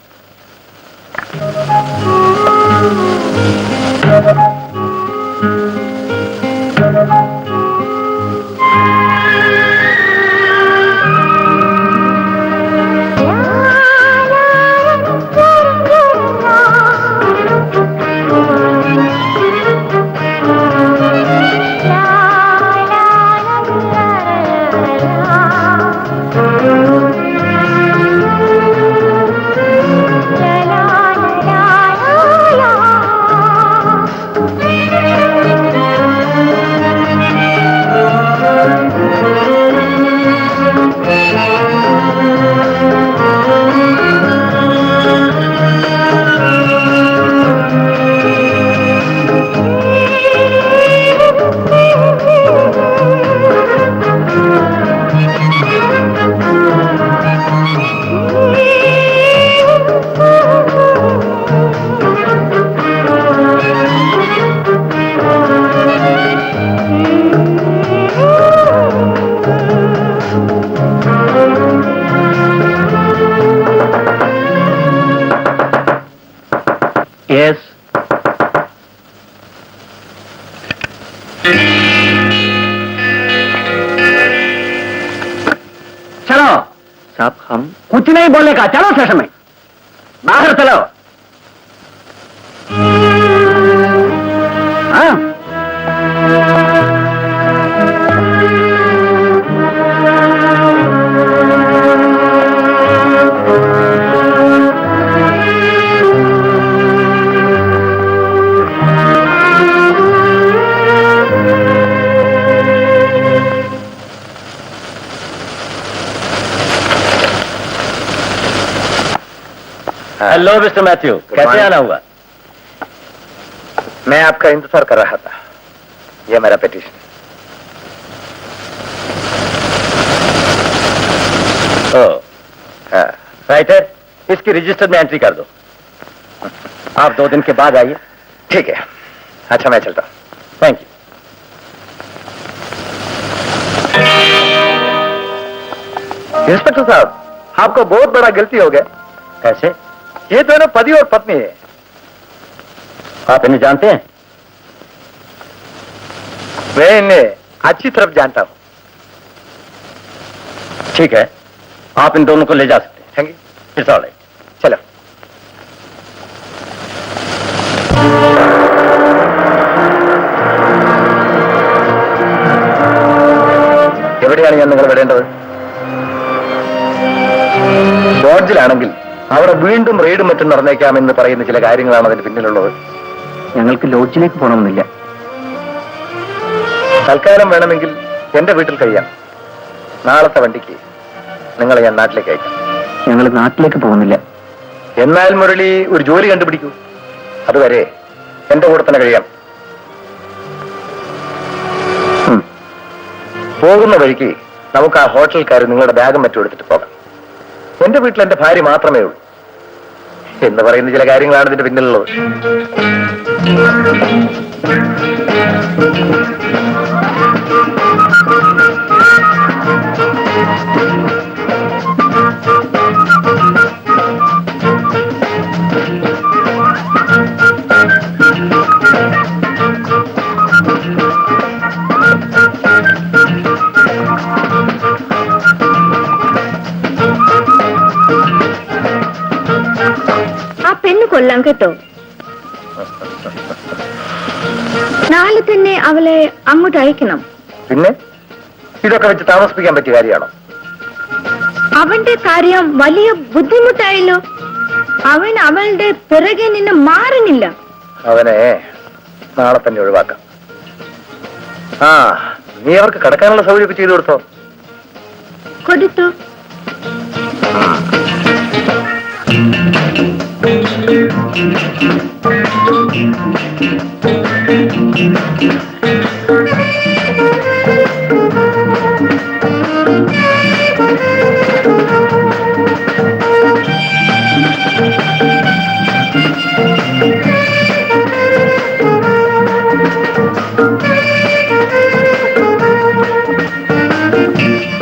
Yes. चलो साहब, हम कुछ नहीं बोलने का. चलो स्टेशन में, बाहर चलो. हाँ, हेलो मिस्टर मैथ्यू, कैसे आना हुआ? मैं आपका इंतजार कर रहा था. ये मेरा पिटीशन. राइटर, इसकी रजिस्टर में एंट्री कर दो. आप 2 दिन के बाद आइए. ठीक है. अच्छा, मैं चलता हूं. Thank you. इंस्पेक्टर साहब, आपको बहुत बड़ा गलती हो गया. कैसे? ये दोनों पति और पत्नी है. आप इन्हें जानते हैं? मैं इन्हें अच्छी तरफ जानता हूं. ठीक है, आप इन दोनों को ले जा सकते हैं. Thank you. It's all right. चलो. എവിടെയാണ് ഞാൻ നിങ്ങൾ വിടേണ്ടത്? ലോഡ്ജിലാണെങ്കിൽ അവിടെ വീണ്ടും റെയ്ഡും മറ്റും നടന്നേക്കാമെന്ന് പറയുന്ന ചില കാര്യങ്ങളാണ് അതിന് പിന്നിലുള്ളത്. ഞങ്ങൾക്ക് ലോഡ്ജിലേക്ക് പോകണമെന്നില്ല. തൽക്കാലം വേണമെങ്കിൽ എന്റെ വീട്ടിൽ കഴിയാം. നാളത്തെ വണ്ടിക്ക് നിങ്ങളെ ഞാൻ നാട്ടിലേക്ക് അയക്കാം. ഞങ്ങൾ നാട്ടിലേക്ക് പോകുന്നില്ല. എന്നാൽ മുരളി ഒരു ജോലി കണ്ടുപിടിക്കൂ. അതുവരെ എന്റെ കൂടെ തന്നെ കഴിയാം. പോകുന്ന വഴിക്ക് നമുക്ക് ആ ഹോട്ടൽക്കാർ നിങ്ങളുടെ ബാഗും മറ്റും എടുത്തിട്ട് പോകാം. എന്റെ വീട്ടിൽ എന്റെ ഭാര്യ മാത്രമേ ഉള്ളൂ എന്ന് പറയുന്ന ചില കാര്യങ്ങളാണ് ഇതിന്റെ പിന്നിലുള്ളത്. ആ പെണ്ണ് കൊല്ലാം കേട്ടോ. നാളെ തന്നെ അവളെ അങ്ങോട്ട് അയക്കണം. പിന്നെ ഇതൊക്കെ വെച്ച് താമസിപ്പിക്കാൻ പറ്റിയ കാര്യമാണോ? അവന്റെ കാര്യം വലിയ ബുദ്ധിമുട്ടായല്ലോ. അവൻ അവളുടെ പിറകെ നിന്ന് മാറുന്നില്ല. അവനെ നാളെ തന്നെ ഒഴിവാക്കാം. ആ, നീ അവർക്ക് കിടക്കാനുള്ള സൗകര്യമൊക്കെ ചെയ്തു കൊടുത്തോ? കൊടുത്തു.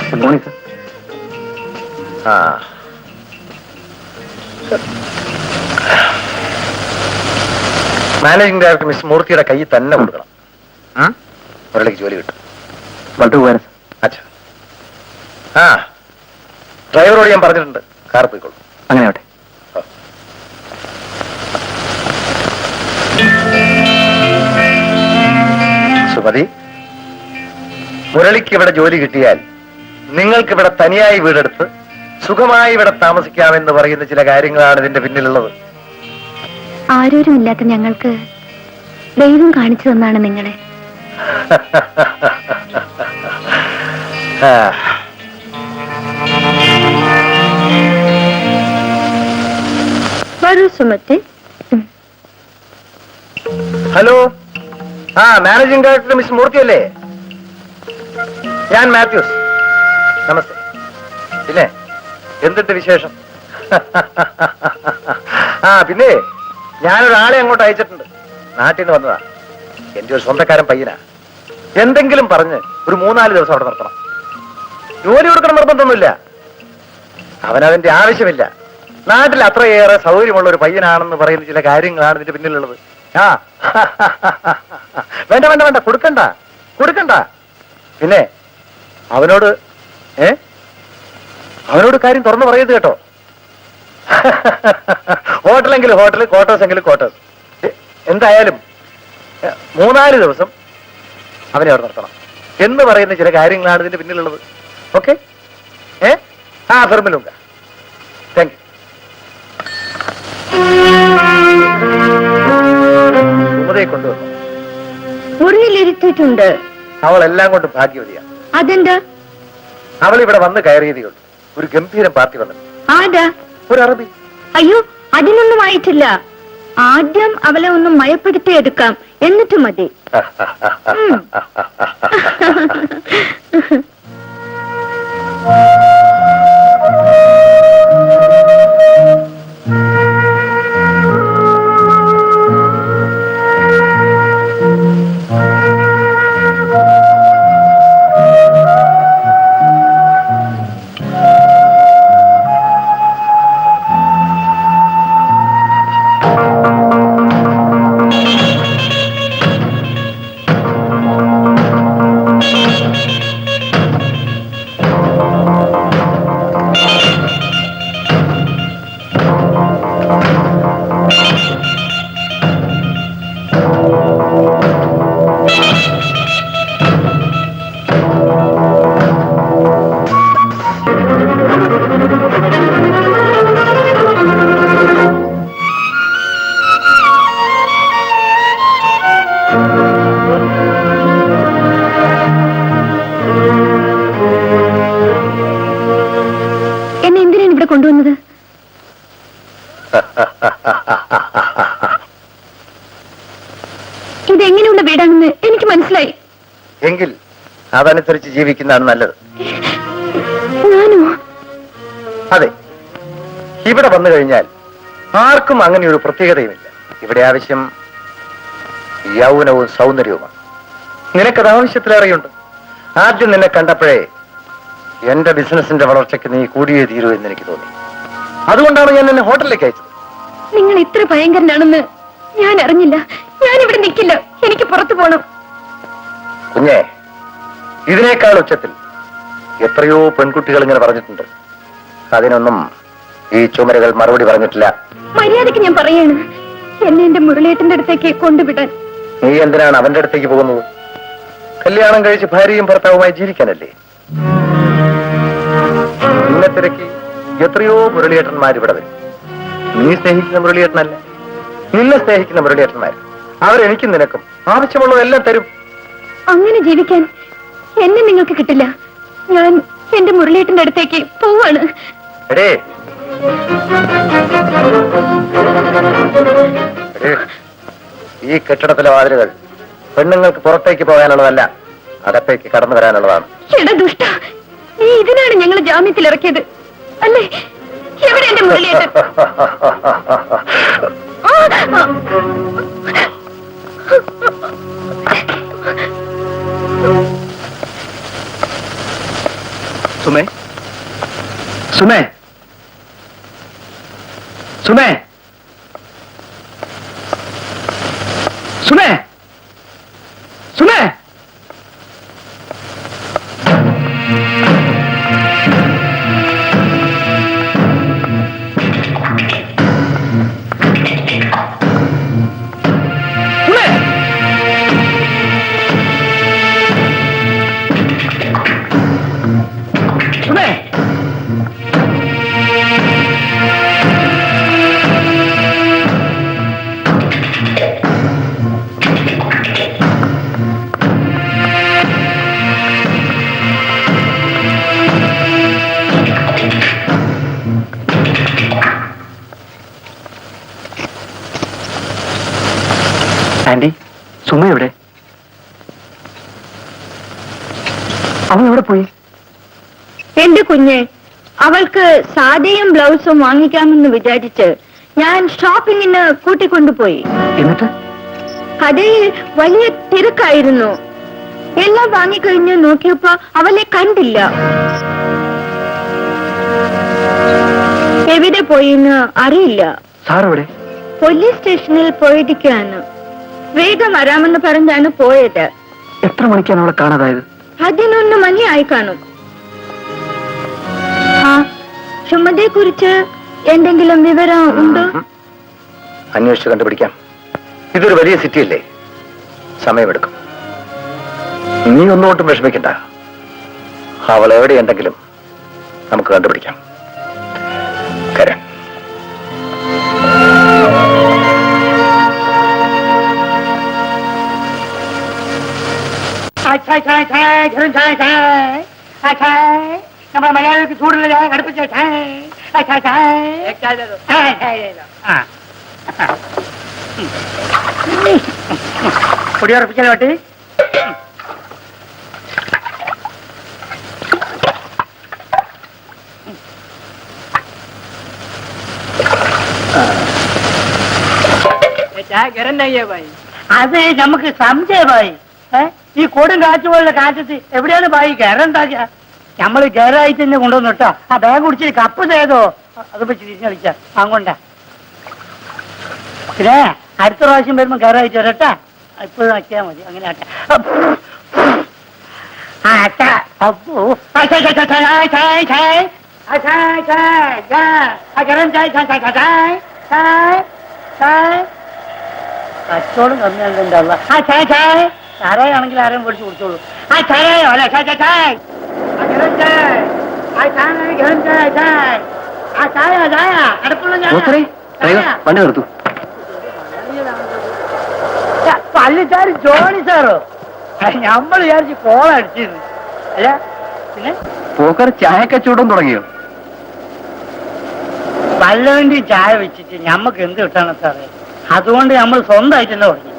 Good morning sir. ആ, മാനേജിംഗ് ഡയറക്ടർ മിസ് മൂർത്തിയുടെ കയ്യിൽ തന്നെ കൊടുക്കണം. മുരളിക്ക് ജോലി കിട്ടും. വളരെ ഉപകാരം സർ. അച്ഛാ, ആ ഡ്രൈവറോട് ഞാൻ പറഞ്ഞിട്ടുണ്ട്, കാർ പോയിക്കോളൂ. അങ്ങനെ ആവട്ടെ. സുമതി, മുരളിക്ക് ഇവിടെ ജോലി കിട്ടിയാൽ നിങ്ങൾക്ക് ഇവിടെ തനിയായി വീടെടുത്ത് സുഖമായി ഇവിടെ താമസിക്കാമെന്ന് പറയുന്ന ചില കാര്യങ്ങളാണ് ഇതിന്റെ പിന്നിലുള്ളത്. ആരോരുമില്ലാത്ത ഞങ്ങൾക്ക് ദൈവം കാണിച്ചു തന്നാണ് നിങ്ങളെ. വരൂ സുമതി. ഹലോ, ആ മാനേജിംഗ് ഡയറക്ടർ മിസ് മൂർത്തി അല്ലേ? ഞാൻ മാത്യൂസ്. നമസ്തേ. പിന്നെ എന്തിട്ട് വിശേഷം? ആ പിന്നെ ഞാനൊരാളെ അങ്ങോട്ട് അയച്ചിട്ടുണ്ട്. നാട്ടിൽ നിന്ന് വന്നതാ. എന്റെ ഒരു സ്വന്തക്കാരൻ പയ്യനാ. എന്തെങ്കിലും പറഞ്ഞ് ഒരു 3-4 ദിവസം അവിടെ നിർത്തണം. ജോലി കൊടുക്കണം നിർബന്ധമൊന്നുമില്ല. അവനതിന്റെ ആവശ്യമില്ല. നാട്ടിൽ അത്രയേറെ സൗകര്യമുള്ള ഒരു പയ്യനാണെന്ന് പറയുന്ന ചില കാര്യങ്ങളാണ് ഇതിന്റെ പിന്നിലുള്ളത്. ആ വേണ്ട വേണ്ട വേണ്ട, കൊടുക്കണ്ട കൊടുക്കണ്ട. പിന്നെ അവനോട് അവനോട് കാര്യം തുറന്നു പറയരുത് കേട്ടോ. ഹോട്ടലെങ്കിലും ഹോട്ടൽ, ക്വാർട്ടേഴ്സ് എങ്കിലും ക്വാർട്ടേഴ്സ്. എന്തായാലും 3-4 ദിവസം അവനെ അവിടെ നിർത്തണം എന്ന് പറയുന്ന ചില കാര്യങ്ങളാണ് ഇതിന്റെ പിന്നിലുള്ളത്. ഓക്കെ? ആ ഫെർമിലുങ്ക. Thank you. സുമതയെ കൊണ്ടുവന്നു. മുറിയിലിരുത്തിയിട്ടുണ്ട്. അവളെല്ലാം കൊണ്ട് ഭാഗ്യവതിയാണ്. അതെന്താ? അവൾ ഇവിടെ വന്ന് കയറിയതേ ഉള്ളൂ. ഒരു ഗംഭീരം പാർട്ടി വന്നു. ആരാ? ഒരു അറബി. അയ്യോ, അതിനൊന്നും ആയിട്ടില്ല. ആദ്യം അവളെ ഒന്ന് മയപ്പെടുത്തി എടുക്കാം, എന്നിട്ട് മതി. കൊണ്ടുവന്നത്? ഇതെങ്ങനെയുള്ള വീടാണെന്ന് എനിക്ക് മനസ്സിലായി. എങ്കിൽ അതനുസരിച്ച് ജീവിക്കുന്നതാണ് നല്ലത്. ഞാനോ? അതെ, ഇവിടെ വന്നു കഴിഞ്ഞാൽ ആർക്കും അങ്ങനെ ഒരു പ്രത്യേകതയുമില്ല. ഇവിടെ ആവശ്യം യൗവനവും സൗന്ദര്യവുമാണ്. നിനക്കത് ആവശ്യത്തിലേറെയുണ്ട്. ആദ്യം നിന്നെ കണ്ടപ്പോഴേ എന്റെ ബിസിനസിന്റെ വളർച്ചയ്ക്ക് നീ കൂടിയേ തീരൂ എന്ന് എനിക്ക് തോന്നി. അതുകൊണ്ടാണ് ഞാൻ നിന്നെ ഹോട്ടലിലേക്ക് അയച്ചത്. നിങ്ങൾ ഇത്ര ഭയങ്കരനാണെന്ന് ഞാൻ അറിഞ്ഞില്ല. ഞാൻ ഇവിടെ നിൽക്കില്ല. എനിക്ക് പുറത്തു പോകണം. കുഞ്ഞേ, ഇതിനേക്കാൾ ഉച്ചത്തിൽ എത്രയോ പെൺകുട്ടികൾ ഇങ്ങനെ പറഞ്ഞിട്ടുണ്ട്. അതിനൊന്നും ഈ ചുമരുകൾ മറുപടി പറഞ്ഞിട്ടില്ല. മര്യാദയ്ക്ക് ഞാൻ പറയാണ്, എന്നെ എന്റെ മുരളേട്ടന്റെ അടുത്തേക്ക് കൊണ്ടുവിടാൻ. നീ എന്തിനാണ് അവന്റെ അടുത്തേക്ക് പോകുന്നത്? കല്യാണം കഴിച്ച് ഭാര്യയും ഭർത്താവുമായി ജീവിക്കാനല്ലേ? നിന്നെ തിരക്കി എത്രയോ മുരളിയേട്ടന്മാർ ഇവിടെ വരും. നീ സ്നേഹിക്കുന്ന മുരളിയേട്ടനല്ല, നിന്നെ സ്നേഹിക്കുന്ന മുരളിയേട്ടന്മാർ. അവരെനിക്കും നിനക്കും ആവശ്യമുള്ളതെല്ലാം തരും. അങ്ങനെ ജീവിക്കാൻ എന്നെ നിങ്ങൾക്ക് കിട്ടില്ല. ഞാൻ എന്റെ മുരളേട്ടന്റെ അടുത്തേക്ക് പോവാണ്. എടേ, ഈ കെട്ടിടത്തിലെ വാതിലുകൾ പെണ്ണുങ്ങൾക്ക് പുറത്തേക്ക് പോകാനുള്ളതല്ല, അകത്തേക്ക് കടന്നു വരാനുള്ളതാണ്. എടാ ദുഷ്ട, നീ ഇതിനാണ് ഞങ്ങൾ ജാമ്യത്തിൽ ഇറക്കിയത് അല്ലേ? എവിടെ എന്റെ മുരളേട്ടൻ? സുമേ, സുമേ, സുമേ, സുമേ, സുമേ. ആന്റി, സുമ എവിടെ? അവൾ എവിടെ പോയി? എന്റെ കുഞ്ഞ്, അവൾക്ക് സാരിയും ബ്ലൗസും വാങ്ങിക്കാമെന്ന് വിചാരിച്ച് ഞാൻ ഷോപ്പിങ്ങിന് കൂട്ടിക്കൊണ്ടുപോയി. എന്നിട്ട് കടയിൽ വലിയ തിരക്കായിരുന്നു. എല്ലാം വാങ്ങിക്കഴിഞ്ഞ് നോക്കിയപ്പോ അവളെ കണ്ടില്ല. എവിടെ പോയിന്ന് അറിയില്ല. സാർ എവിടെ? പോലീസ് സ്റ്റേഷനിൽ പോയിരിക്കുകയാണ്. വേഗം വരാമെന്ന് പറഞ്ഞാണ് പോയത്. എത്ര മണിക്കാണ് അവളെ കാണാതായത്? 11 മണിയായി കാണും. ആ, ചുമതയെ കുറിച്ച് എന്തെങ്കിലും വിവരം ഉണ്ടോ? അന്വേഷിച്ച് കണ്ടുപിടിക്കാം. ഇതൊരു വലിയ സിറ്റിയല്ലേ, സമയമെടുക്കും. നീ ഒന്നുകൊണ്ടും വിഷമിക്കണ്ട. അവൾ എവിടെയുണ്ടെങ്കിലും നമുക്ക് കണ്ടുപിടിക്കാം. കരൺ, നമ്മുടെ മലയാളികൾക്ക് ചൂടുള്ള ചായ കടുപ്പിച്ച പൊടിയുറപ്പിച്ചാൽ പറ്റി. അത് നമുക്ക് സംശയമായി. ഈ കൊടും കാറ്റ് പോലുള്ള കാറ്റത്ത് എവിടെയാണ് ബായി കയറുണ്ടാക്കുക? നമ്മള് കയറായിട്ട് തന്നെ കൊണ്ടുവന്നിട്ടോ. ആ ബാഗ് കുടിച്ചിട്ട് കപ്പ് ചെയ്തോ അത് വെച്ച് തിരിഞ്ഞു കളിച്ച അങ്ങോണ്ട. പിന്നെ അടുത്ത പ്രാവശ്യം വരുമ്പോ കയറായിട്ട് വരട്ടാ. ഇപ്പോഴും അച്ചാ മതി. അങ്ങനെ ആട്ടെ. കച്ചവടം കമ്മിയല്ല. ആ ചായ ചായ ചാരായാണെങ്കിൽ ആരെയും പൊടിച്ച് കുടിച്ചോളൂ. ആ ചാരായോ അല്ലെ? ചായ ചായ ചായ വണ്ടി നിർത്തു. പള്ളിക്കാർ ജോണി സാറോ? നമ്മൾ വിചാരിച്ച് കോള അടിച്ചിരുന്നു. അല്ല പിന്നെ പോക്കർ ചായ കച്ചവടം തുടങ്ങിയോ? വല്ലവന്റെയും ചായ വെച്ചിട്ട് ഞമ്മക്ക് എന്ത് കിട്ടാണ് സാറേ? അതുകൊണ്ട് നമ്മൾ സ്വന്തമായിട്ടല്ല തുടങ്ങി.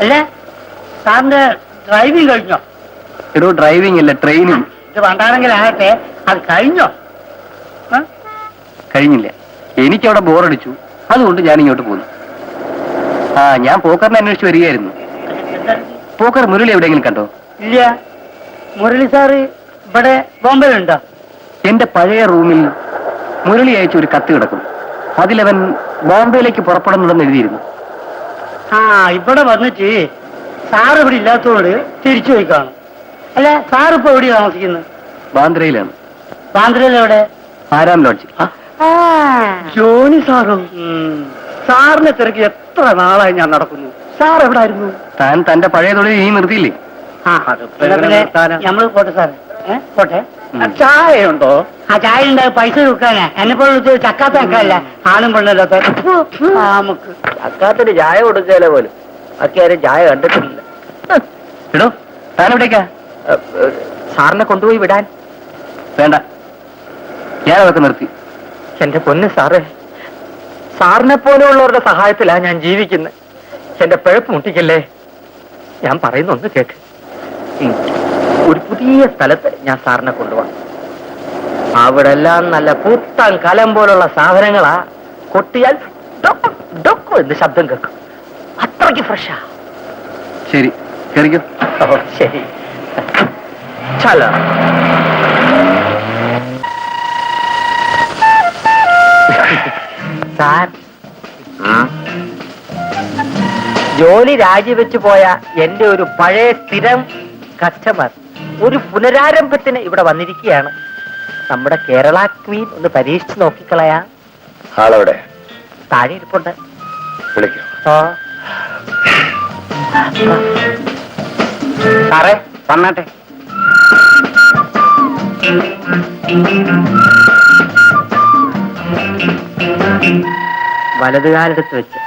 അല്ലേ സാറിന്റെ ഡ്രൈവിംഗ് കഴിഞ്ഞോ? എടോ ഡ്രൈവിംഗ് അല്ല ട്രെയിനിങ്. ഇത് പണ്ടാണെങ്കിലാകട്ടെ, അത് കഴിഞ്ഞോ? കഴിഞ്ഞില്ല. എനിക്കവിടെ ബോറടിച്ചു, അതുകൊണ്ട് ഞാൻ ഇങ്ങോട്ട് പോന്നു. ഞാൻ പോക്കറിനെ അന്വേഷിച്ച് വരികയായിരുന്നു. പോക്കർ മുരളി എവിടെയെങ്കിലും കണ്ടോ? ഇല്ല. മുരളി സാറ് ഇവിടെ ബോംബെയിലുണ്ടോ? എന്റെ പഴയ റൂമിൽ മുരളി അയച്ച ഒരു കത്ത് കിടക്കും. അതിലവൻ ബോംബെയിലേക്ക് പുറപ്പെടുന്നുണ്ടെന്ന് എഴുതിയിരുന്നു. ഇവിടെ വന്നിട്ട് സാറ് ഇവിടെ ഇല്ലാത്തതോട് തിരിച്ചു പോയി കാണും. അല്ല, സാറ് ഇപ്പൊ എവിടെയാണ് താമസിക്കുന്നത്? ബാന്ദ്രയിലാണ്. ബാന്ദ്രയിൽ എവിടെ? ആരാം ലോഡ്ജ്. ജോണി സാറും സാറിനെ തിരക്കി എത്ര നാളായി ഞാൻ നടക്കുന്നു. സാർ എവിടെ ആയിരുന്നു? താൻ തന്റെ പഴയ തൊഴിൽ ഇനി നിർത്തിയില്ലേ? നമ്മള് പോട്ടെ സാറേ, പോട്ടെ. ചായ ഉണ്ടോ? ചായ ഉണ്ടായി പൈസ കൊടുക്കാനാ. എന്നെപ്പോഴും ചക്കാത്ത വെക്കാനല്ല, ആണും പെണ്ണല്ലാത്ത നമുക്ക്. അക്കാത്തിന് ചായ കൊടുക്കല പോലും ബാക്കി ആരും ചായ കണ്ടിട്ടില്ല. എടോ താൻ എവിടേക്കാ? സാറിനെ കൊണ്ടുപോയി വിടാൻ. വേണ്ട, ഞാൻ അതൊക്കെ നിർത്തി. എന്റെ പൊന്ന് സാറേ, സാറിനെ പോലെയുള്ളവരുടെ സഹായത്തിലാ ഞാൻ ജീവിക്കുന്നത്. എന്റെ പിഴപ്പ് മുട്ടിക്കല്ലേ. ഞാൻ പറയുന്ന ഒന്ന് കേക്ക്. ഒരു പുതിയ സ്ഥലത്ത് ഞാൻ സാറിനെ കൊണ്ടുപോകാം. അവിടെ എല്ലാം നല്ല പൂത്താൻ കലം പോലുള്ള സാധനങ്ങളാ. കൊട്ടിയാൽ ഡൊക്ക് ഡൊക്ക് എന്ന് ശബ്ദം കേൾക്കും. അത്രയ്ക്ക് ഫ്രഷാ. ശരി, കേറിക്കോ. ഓ ശരി. ചലോ. സാർ, ജോലി രാജിവെച്ചു പോയ എന്റെ ഒരു പഴയ സ്ഥിരം കസ്റ്റമർ ഒരു പുനരാരംഭത്തിന് ഇവിടെ വന്നിരിക്കുകയാണ്. നമ്മുടെ കേരള ക്വീൻ ഒന്ന് പരീക്ഷിച്ച് നോക്കിക്കളയാ. ആളവിടെ താഴെ ഇരിപ്പുണ്ട്. വിളിക്കും. ഓ സാറേ വന്നാട്ടെ. വലതുകാലെടുത്ത് വെച്ച്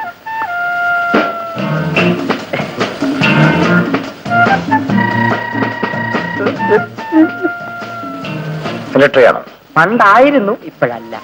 മിലിറ്ററി ആണോ? പണ്ടായിരുന്നു, ഇപ്പോഴല്ല.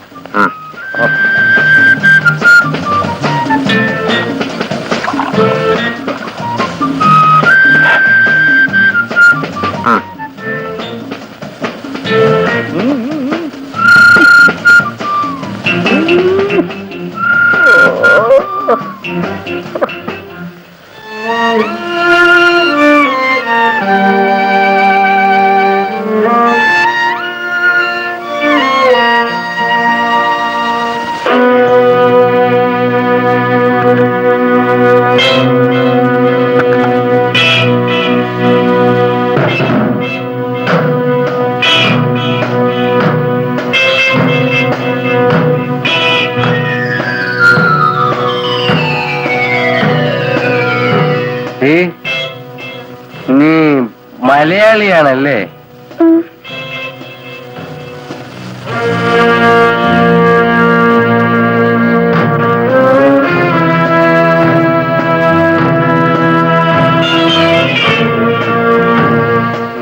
നീ മലയാളിയാണല്ലേ?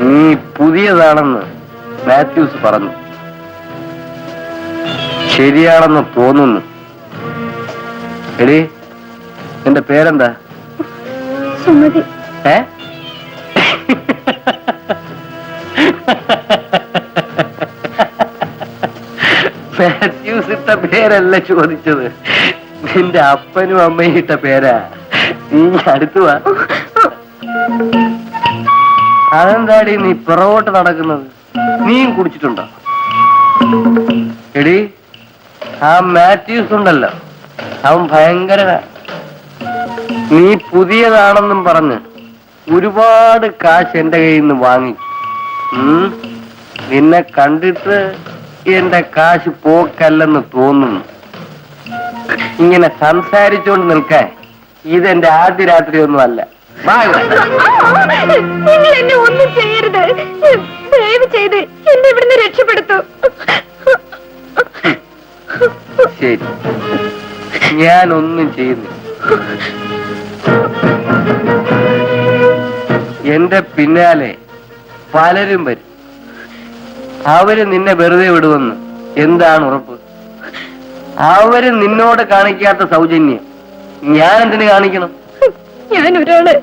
നീ പുതിയതാണെന്ന് മാത്യൂസ് പറഞ്ഞു. ശരിയാണെന്ന് തോന്നുന്നു. എടി, നിന്റെ പേരെന്താ? സുമതി. മാത്യൂസ് ഇട്ട പേരല്ല ചോദിച്ചത്, നിന്റെ അപ്പനും അമ്മയും ഇട്ട പേരാ. നീ അടുത്തു വാ. അതെന്താടി നീ പുറകോട്ട് നടക്കുന്നത്? നീയും കുടിച്ചിട്ടുണ്ടോ? എടി, ആ മാത്യൂസ് ഉണ്ടല്ലോ, അവൻ ഭയങ്കര. നീ പുതിയതാണെന്നും പറഞ്ഞ് ഒരുപാട് കാശ് എന്റെ കയ്യിൽ നിന്ന് വാങ്ങി. നിന്നെ കണ്ടിട്ട് എന്റെ കാശ് പോക്കല്ലെന്ന് തോന്നുന്നു. ഇങ്ങനെ സംസാരിച്ചുകൊണ്ട് നിൽക്കാൻ ഇതെന്റെ ആദ്യ രാത്രി ഒന്നും അല്ല. നിങ്ങൾ എന്നെ ഒന്നും ചെയ്യരുത്. ദയവ് ചെയ്ത് എന്നെ ഇവിടുന്ന് രക്ഷപ്പെടുത്തു. ശരി, ഞാനൊന്നും ചെയ്യുന്നില്ല. എന്റെ പിന്നാലെ പലരും വരും. അവര് നിന്നെ വെറുതെ വിടുമെന്ന് എന്താണ് ഉറപ്പ്? അവര് നിന്നോട് കാണിക്കാത്ത സൗജന്യം ഞാൻ എന്തിനു കാണിക്കണം? ഞാൻ ഒരാളെ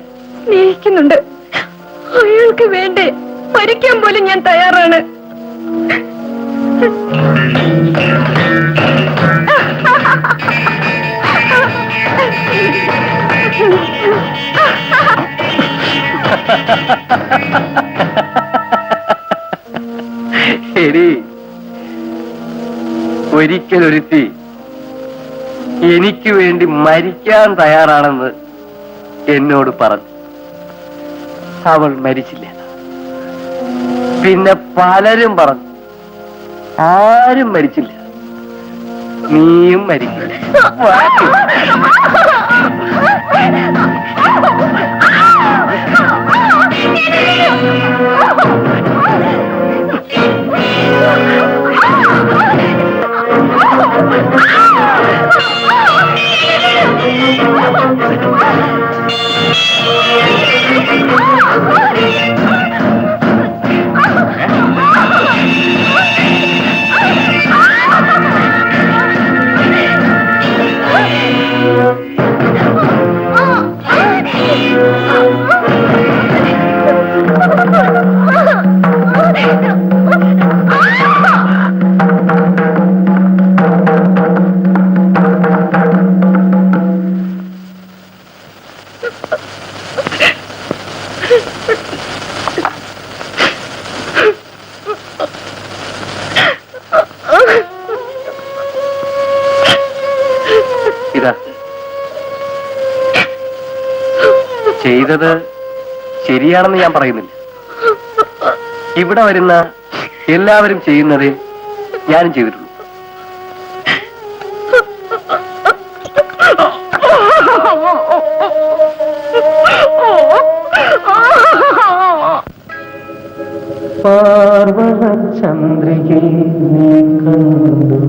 സ്നേഹിക്കുന്നുണ്ട്. അയാൾക്ക് വേണ്ടി മരിക്കാൻ പോലും ഞാൻ തയ്യാറാണ്. ശരി, ഒരിക്കലൊരുത്തി എനിക്ക് വേണ്ടി മരിക്കാൻ തയ്യാറാണെന്ന് എന്നോട് പറഞ്ഞു. അവൾ മരിച്ചില്ല. പിന്നെ പലരും പറഞ്ഞു, ആരും മരിച്ചില്ല, നീയും മരിക്കില്ല. ഇതാ ചെയ്തത് ശരിയാണെന്ന് ഞാൻ പറയുന്നില്ല. ഇവിടെ വരുന്ന എല്ലാവരും ചെയ്യുന്നതേ ഞാനും ചെയ്തിട്ടുള്ളൂ. പാർവണ ചന്ദ്രികേ നീ കണ്ടു,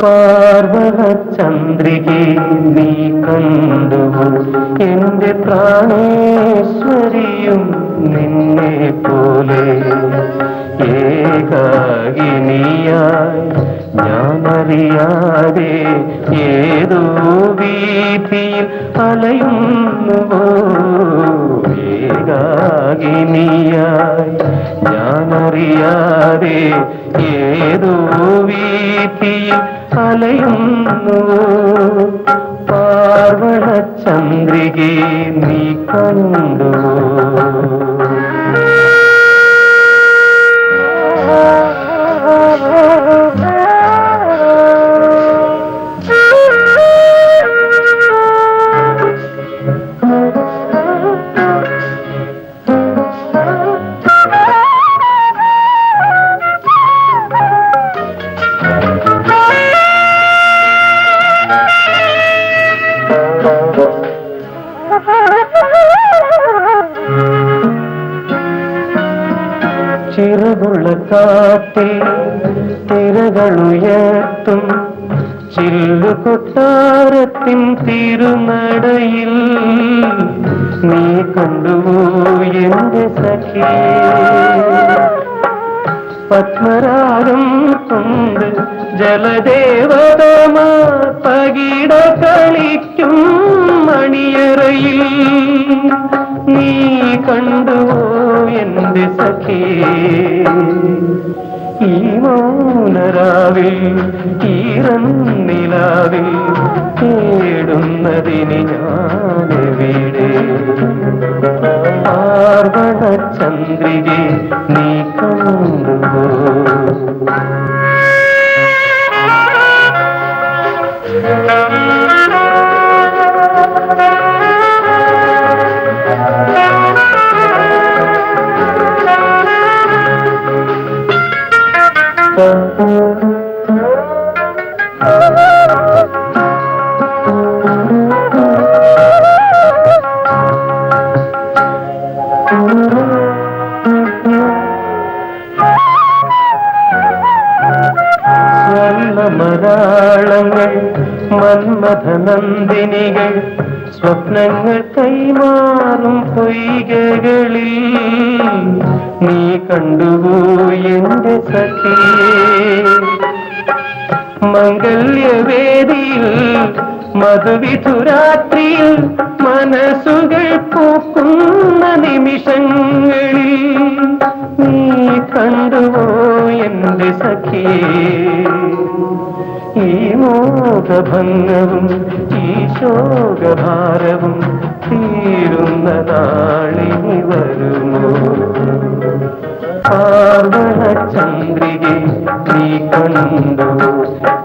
പാർവണ ചന്ദ്രികേ നീ കണ്ടു, എന്റെ പ്രാണേശ്വരിയും നിന്നെ പോലെ ഏകാകിനിയായി ഞാനറിയാതെ ഏതോ വീതിയിൽ അലയുന്നുവോ. ഏകാകിനിയായി ഞാനറിയാതെ ഏതോ വീതിയിൽ അലയുന്നുവോ. പാർവണ ചന്ദ്രികേ നീ കണ്ടുവോ. ചിറകുള്ള കാറ്റിൽ തിരകളുയർത്തും ചില്ലു കൊട്ടാരത്തിൻ തിരുനടയിൽ നീ കണ്ടുവോ എന്റെ സഖി. പത്മരാഗം കൊണ്ട് ജലദേവതമാ പകിട കളിക്കും മണിയറയിൽ നീ കണ്ടുവോ എന്റെ സഖി. ഈ മൗനരാവിൽ ഈറന്നിലാവിൽ തേടുന്നതിന് ഞാനെവിടെ. പാർവണ ചന്ദ്രികേ നീ കണ്ടുവോ. സ്വർണ്ണമരാളങ്ങൾ മന്മഥനന്ദിനികൾ സ്വപ്നങ്ങൾ കൈമാറും പൊയ്കകളിൽ നീ കണ്ടുപോ എന്റെ സഖിയേ മംഗല്യവേദിയിൽ മധുവിധുരാത്രിയിൽ മനസ്സുകൾ പൂക്കുന്ന നിമിഷങ്ങളിൽ നീ കണ്ടുപോ എന്റെ സഖിയേ ഈ മോഹഭംഗവും ഈ ശോകഭാരവും തീരുന്ന നാളിനി വരുമോ പാർവണ ചന്ദ്രികെ നീ കണ്ടു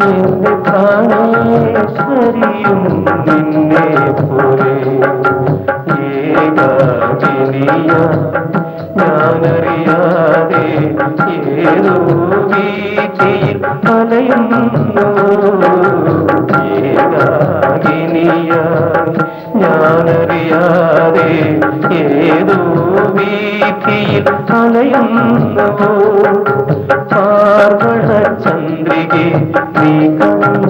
എന്റെ പ്രാണേശ്വരിയും നിന്നെ പോലെ ഏകാകിനിയ ഞാനറിയാതെ ഏതോ വീതിയിൽ അലയുന്നു ഏകാകിനിയ ഞാനറിയാതെ ഏതോ വീതിയിൽ അലയുന്നു പാർവണ ചന്ദ്രികെ നീ കണ്ടു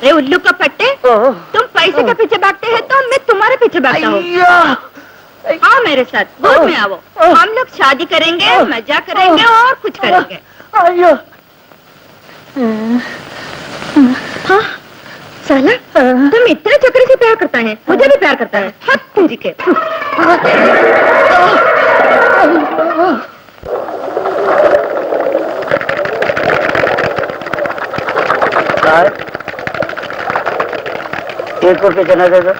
अरे उल्लू का पट्टे, तुम पैसे के पीछे भागते हैं तो मैं तुम्हारे पीछे भागता हूँ। आओ मेरे साथ, गोद में आओ। हम लोग शादी करेंगे, मजा करेंगे और कुछ करेंगे। അയ്യോ हाँ, साला, तुम इतने चक्कर से प्यार करता है, मुझे भी प्यार करता है। हद तेरी के। एक रुपये चना दे दो।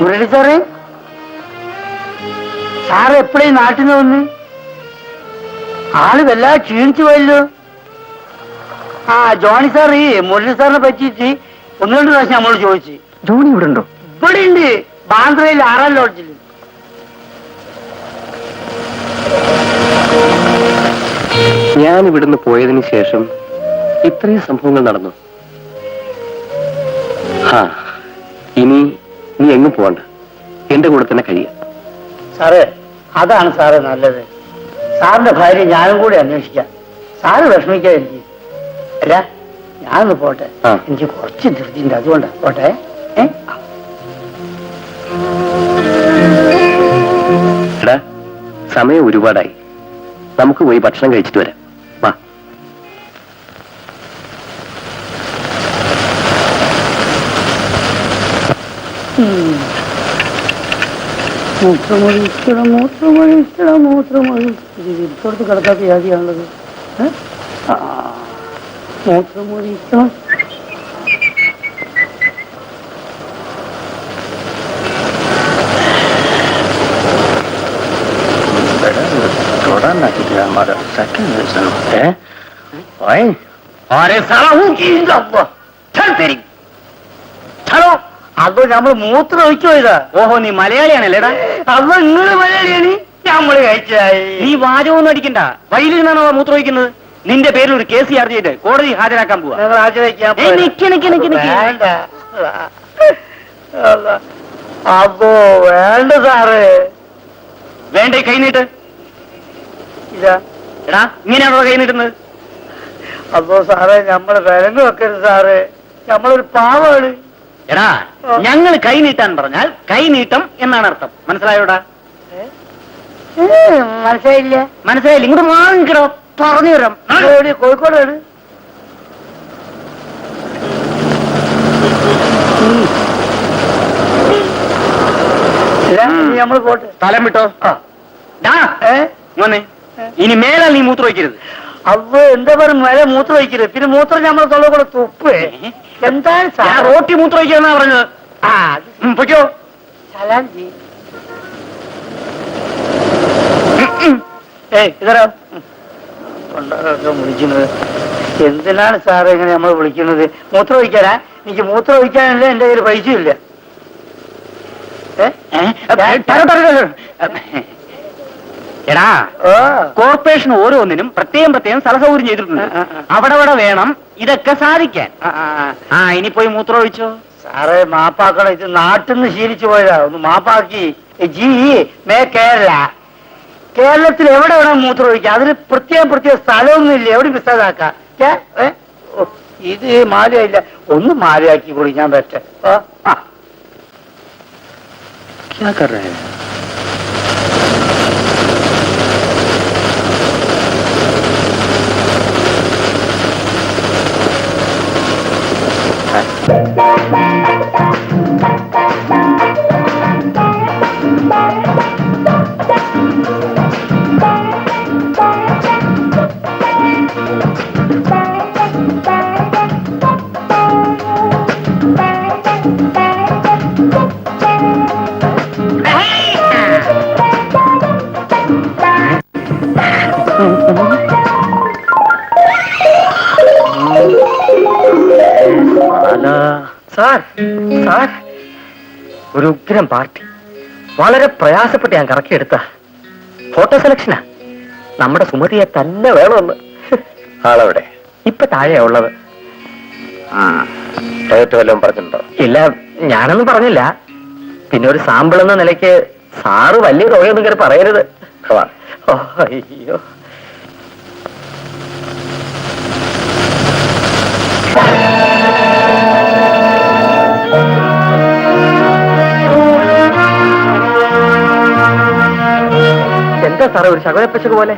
മുരളി സാറേ, സാറ് എപ്പോഴും നാട്ടിൽ നിന്ന് വന്ന് ആള് വല്ലാതെ ക്ഷീണിച്ചു പോയല്ലോ. ആ ജോണി സാർ ഈ മുരളി സാറിനെ പറ്റിയിട്ട് ഒന്ന് രണ്ട് പ്രാവശ്യം നമ്മളോട് ചോദിച്ചു. ജോണി ഇവിടെ ഉണ്ടോ? ഇവിടെ ഉണ്ട്, ബാന്ദ്രയിൽ 6ാം ലോഡ്ജിൽ. ഞാൻ ഇവിടുന്ന് പോയതിനു ശേഷം ഇത്രയും സംഭവങ്ങൾ നടന്നു. ഇനി നീ എങ്ങും പോകണ്ട, എന്റെ കൂടെ തന്നെ കഴിയാം. സാറേ, അതാണ് സാറേ നല്ലത്. സാറിന്റെ ഭാര്യ ഞാനും കൂടി അന്വേഷിക്കാം. സാറ് വിഷമിക്കാതിരിക്കും. അല്ല, ഞാനൊന്ന് പോട്ടെ, എനിക്ക് കുറച്ച് ധൃതിയുണ്ട്, അതുകൊണ്ടാ. പോട്ടെ. എടാ, സമയം ഒരുപാടായി, നമുക്ക് പോയി ഭക്ഷണം കഴിച്ചിട്ട് വരാം. വാ. മൂത്രമൊഴിക്കണം, മൂത്രമൊഴിക്കണം, മൂത്രമൊഴിക്കണം. ഇരിക്കടുത്ത് കിടക്കാത്ത വ്യാധിയാണുള്ളത്. മൂത്രമൊഴിക്കണം. അതോ നമ്മള് മൂത്രം ഒഴിച്ചു പോയതാ. ഓഹോ, നീ മലയാളിയാണല്ലേടാ? അപ്പൊ നിങ്ങള് മലയാളിയാണ്, നമ്മള് കഴിച്ചായി. നീ വാചകമൊന്നും അടിക്കണ്ട. വഴിയിലിരുന്നാണോ മൂത്രം ഒഴിക്കുന്നത്? നിന്റെ പേരിൽ ഒരു കേസ് ചാർജ് ചെയ്ത് കോടതി ഹാജരാക്കാൻ പോവാ. ഞങ്ങൾ ആചരിക്കാൻ വേണ്ട. അപ്പോ വേണ്ട സാറ്. വേണ്ടേ കൈ നീട്ട്. ഇതാ. എടാ ഇങ്ങനെയാണോ കൈ നീട്ടുന്നത്? അപ്പോ സാറേ നമ്മള് വിലങ്ങ് വെക്കരുത് സാറേ, നമ്മളൊരു പാവാണ്. എടാ ഞങ്ങൾ കൈ നീട്ടാൻ പറഞ്ഞാൽ കൈ നീട്ടം എന്നാണ് അർത്ഥം. മനസ്സിലായോടാ? മനസ്സിലായില്ല. മനസ്സിലായില്ല? ഇങ്ങോട്ട് വാങ്ങിക്കടോ, പറഞ്ഞു തരാം. എവിടെ? കോഴിക്കോടാണ്. നമ്മൾ പോട്ടെ. സ്ഥലം വിട്ടോ. ഡാ, മോനെ ഇനി മേലാൽ നീ മൂത്രം വയ്ക്കരുത്. അവ എന്താ പറയുക, മേലെ മൂത്രം വയ്ക്കരുത്. പിന്നെ മൂത്രം നമ്മളെ തൊള്ള കൂടെ തുപ്പ്. എന്താണ് ഞാൻ സാർ? റോട്ടി മൂത്രം വയ്ക്കാന്നാ പറഞ്ഞത്. ആ പൊയ്ക്കോ. സലാം ജി. ഇതരാ കൊണ്ടൊക്കെ വിളിക്കുന്നത് എന്തിനാണ് സാറ് ഇങ്ങനെ നമ്മൾ വിളിക്കുന്നത്? മൂത്രം ഒഴിക്കാനാ? എനിക്ക് മൂത്രം ഒഴിക്കാനല്ല, എന്റെ കയ്യിൽ പൈസ ഇല്ല. എടാ ഓ കോർപ്പറേഷൻ ഓരോന്നിനും പ്രത്യേകം പ്രത്യേകം സ്ഥല സൗകര്യം ചെയ്തിട്ടുണ്ട്. അവിടെ വേണം ഇതൊക്കെ സാധിക്കാൻ. ആ ഇനി പോയി മൂത്രം ഒഴിച്ചോ. സാറേ മാപ്പാക്കണം, ഇത് നാട്ടിൽ നിന്ന് ശീലിച്ചു പോയതാ. ഒന്ന് മാപ്പാക്കി. ജി മേ കേരള, കേരളത്തിൽ എവിടെ വേണം മൂത്രം ഒഴിക്കാം. അതിന് പ്രത്യേക സ്ഥലമൊന്നും ഇല്ല, എവിടെ മിസ്സാക്കാം. ഇത് മാലയില്ല, ഒന്ന് മാലയാക്കി കൂടി ഞാൻ പറ്റേ. സാർ സാർ, ഒരു ഉഗ്രം പാർട്ടി. വളരെ പ്രയാസപ്പെട്ട് ഞാൻ കറക്കിയെടുത്ത ഫോട്ടോ സെലക്ഷനാ. നമ്മുടെ സുമതിയെ തന്നെ വേണമെന്ന്. ആളവിടെ ഇപ്പൊ താഴെയാ ഉള്ളത്. ഡയറ്റ് വല്ലതും പറഞ്ഞിട്ടുണ്ടോ? ഇല്ല, ഞാനൊന്നും പറഞ്ഞില്ല. പിന്നെ ഒരു സാമ്പിൾ എന്ന നിലയ്ക്ക് സാറ് വലിയ തുകയൊന്നും കയറി പറയരുത്. ഓ അയ്യോ. എന്താ സാറേ ഒരു ശകുനപ്പശക് പോലെ?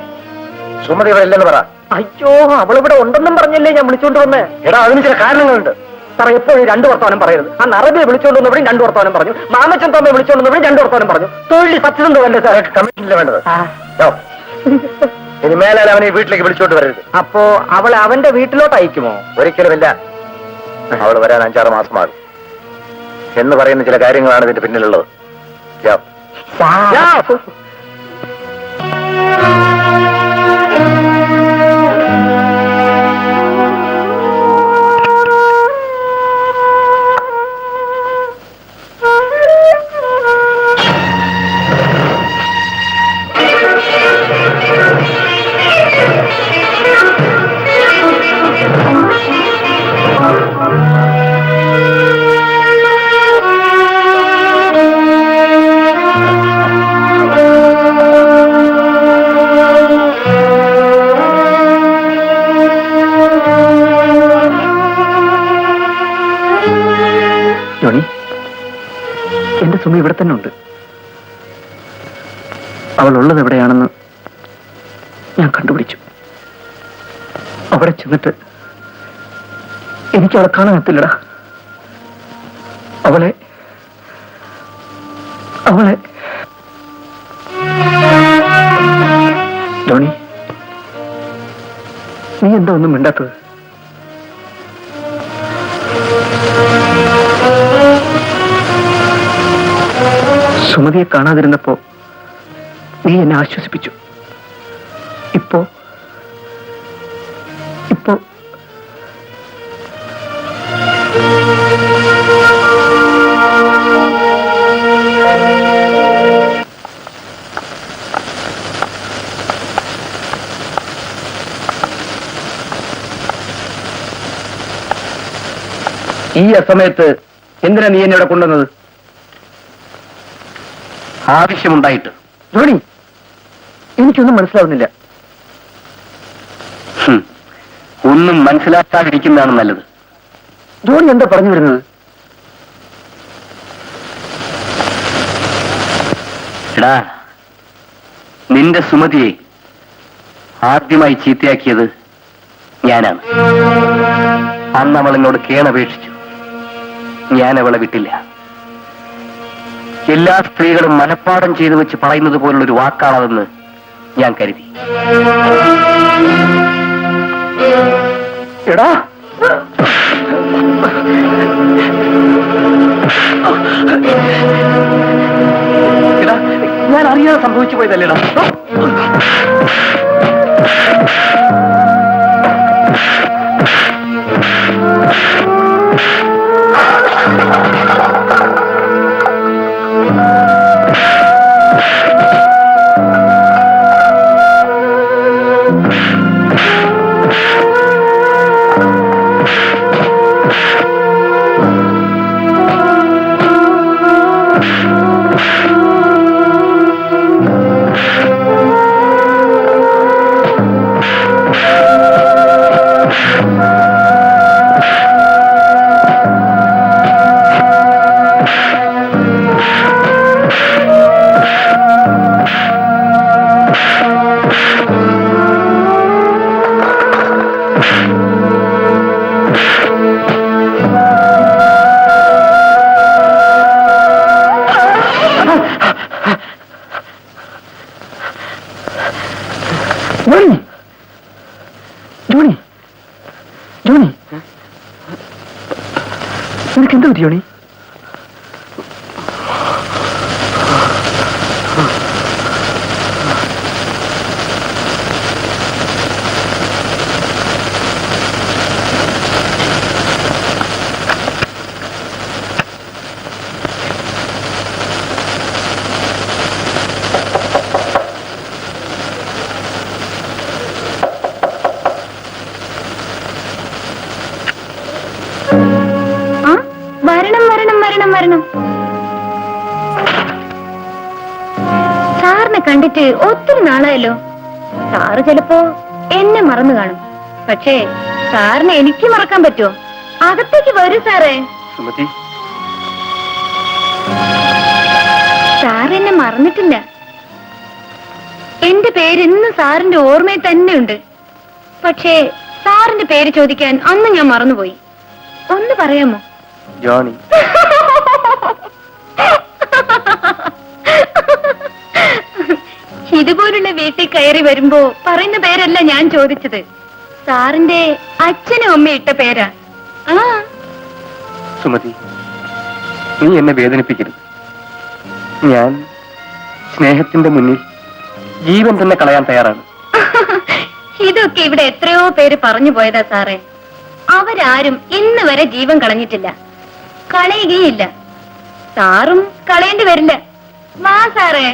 സുമതി ഇവിടെ ഇല്ലെന്ന് പറ. അയ്യോ, അവളിവിടെ ഉണ്ടെന്നും പറഞ്ഞല്ലേ ഞാൻ വിളിച്ചോണ്ട് വന്നേ. എടാ അതിന് ചില കാരണങ്ങളുണ്ട്. സാറേ എപ്പോഴും രണ്ടു വർത്തമാനം പറയരുത്. ആ നറബിയെ വിളിച്ചോണ്ട് വന്നവരും രണ്ടു വർത്തമാനം പറഞ്ഞു, മാമച്ചൻ തോമയെ വിളിച്ചോണ്ട് വന്നവരും രണ്ടു വർത്തമാനം പറഞ്ഞു. തൊഴിൽ സത്യസന്ധമല്ലേ സാറേ? കമ്മിഷനില്ല വേണ്ടത്. ഇനി മേലാൽ അവനെ ഈ വീട്ടിലേക്ക് വിളിച്ചോണ്ട് വരരുത്. അപ്പോ അവളെ അവന്റെ വീട്ടിലോട്ട് അയക്കുമോ? ഒരിക്കലുമില്ല. അവൾ വരാൻ 5-6 മാസമാകും എന്ന് പറയുന്ന ചില കാര്യങ്ങളാണ് ഇതിന്റെ പിന്നിലുള്ളത്. ജോണി, എന്റെ സുമി ഇവിടെ തന്നെ ഉണ്ട്. അവൾ ഉള്ളത് എവിടെയാണെന്ന് ഞാൻ കണ്ടുപിടിച്ചു. അവിടെ ചെന്നിട്ട് എനിക്ക് അവളെ കാണാൻ എത്തില്ലടാ. അവളെ അവളെ ജോണി, നീ എന്താ ഒന്നും മിണ്ടാത്തത്? സുമതിയെ കാണാതിരുന്നപ്പോ നീ എന്നെ ആശ്വസിപ്പിച്ചു. ഇപ്പോ ഈ അസമയത്ത് എന്തിനാ നീ എന്നെ ഇവിടെ കൊണ്ടുവന്നത്? ആവശ്യമുണ്ടായിട്ട്. ജോണി, എനിക്കൊന്നും മനസ്സിലാവുന്നില്ല. ഒന്നും മനസ്സിലാക്കാതിരിക്കുന്നതാണ് നല്ലത്. ജോണി എന്താ പറഞ്ഞു വരുന്നത്? എടാ, നിന്റെ സുമതിയെ ആദ്യമായി ചീത്തയാക്കിയത് ഞാനാണ്. അന്ന് അവൾ എന്നോട് കേണപേക്ഷിച്ചു. ഞാൻ അവളെ വിട്ടില്ല. എല്ലാ സ്ത്രീകളും മനഃപ്പാഠം ചെയ്തു വെച്ച് പറയുന്നത് പോലുള്ളൊരു വാക്കാണതെന്ന് ഞാൻ കരുതി. എടാ, എടാ, ഞാൻ അറിയാതെ സംഭവിച്ചു പോയതല്ലേടാ. ജോണി, ജോണി, ജോണി, നിനക്ക് എന്താ പറ്റി ജോണി? വരണം. സാറിനെ കണ്ടിട്ട് ഒത്തിരി നാളായല്ലോ. സാറ് ചിലപ്പോ എന്നെ മറന്നു കാണും. പക്ഷേ സാറിനെ എനിക്ക് മറക്കാൻ പറ്റുമോ? അകത്തേക്ക് വരൂ സാറേ. സുമതി, സാർ എന്നെ മറന്നിട്ടില്ല. എന്റെ പേര് ഇന്ന് സാറിന്റെ ഓർമ്മയിൽ തന്നെയുണ്ട്. പക്ഷേ സാറിന്റെ പേര് ചോദിക്കാൻ അന്ന് ഞാൻ മറന്നുപോയി. ഒന്ന് പറയാമോ? ജോണി. ഇതുപോലുള്ള വീട്ടിൽ കയറി വരുമ്പോ പറയുന്ന പേരല്ല ഞാൻ ചോദിച്ചത്. സാറിന്റെ അച്ഛനും അമ്മയും ഇട്ട പേരാ. ആ സുമതി, നീ എന്നെ വേദനിപ്പിക്കരുത്. ഞാൻ സ്നേഹത്തിന്റെ മുന്നിൽ ജീവൻ തന്നെ കളയാൻ തയ്യാറാണ്. ഇതൊക്കെ ഇവിടെ എത്രയോ പേര് പറഞ്ഞു പോയതാ സാറേ. അവരാരും ഇന്ന് വരെ ജീവൻ കളഞ്ഞിട്ടില്ല, കളയുകയില്ല. സാറും കളയേണ്ടി വരില്ല. വാ സാറേ.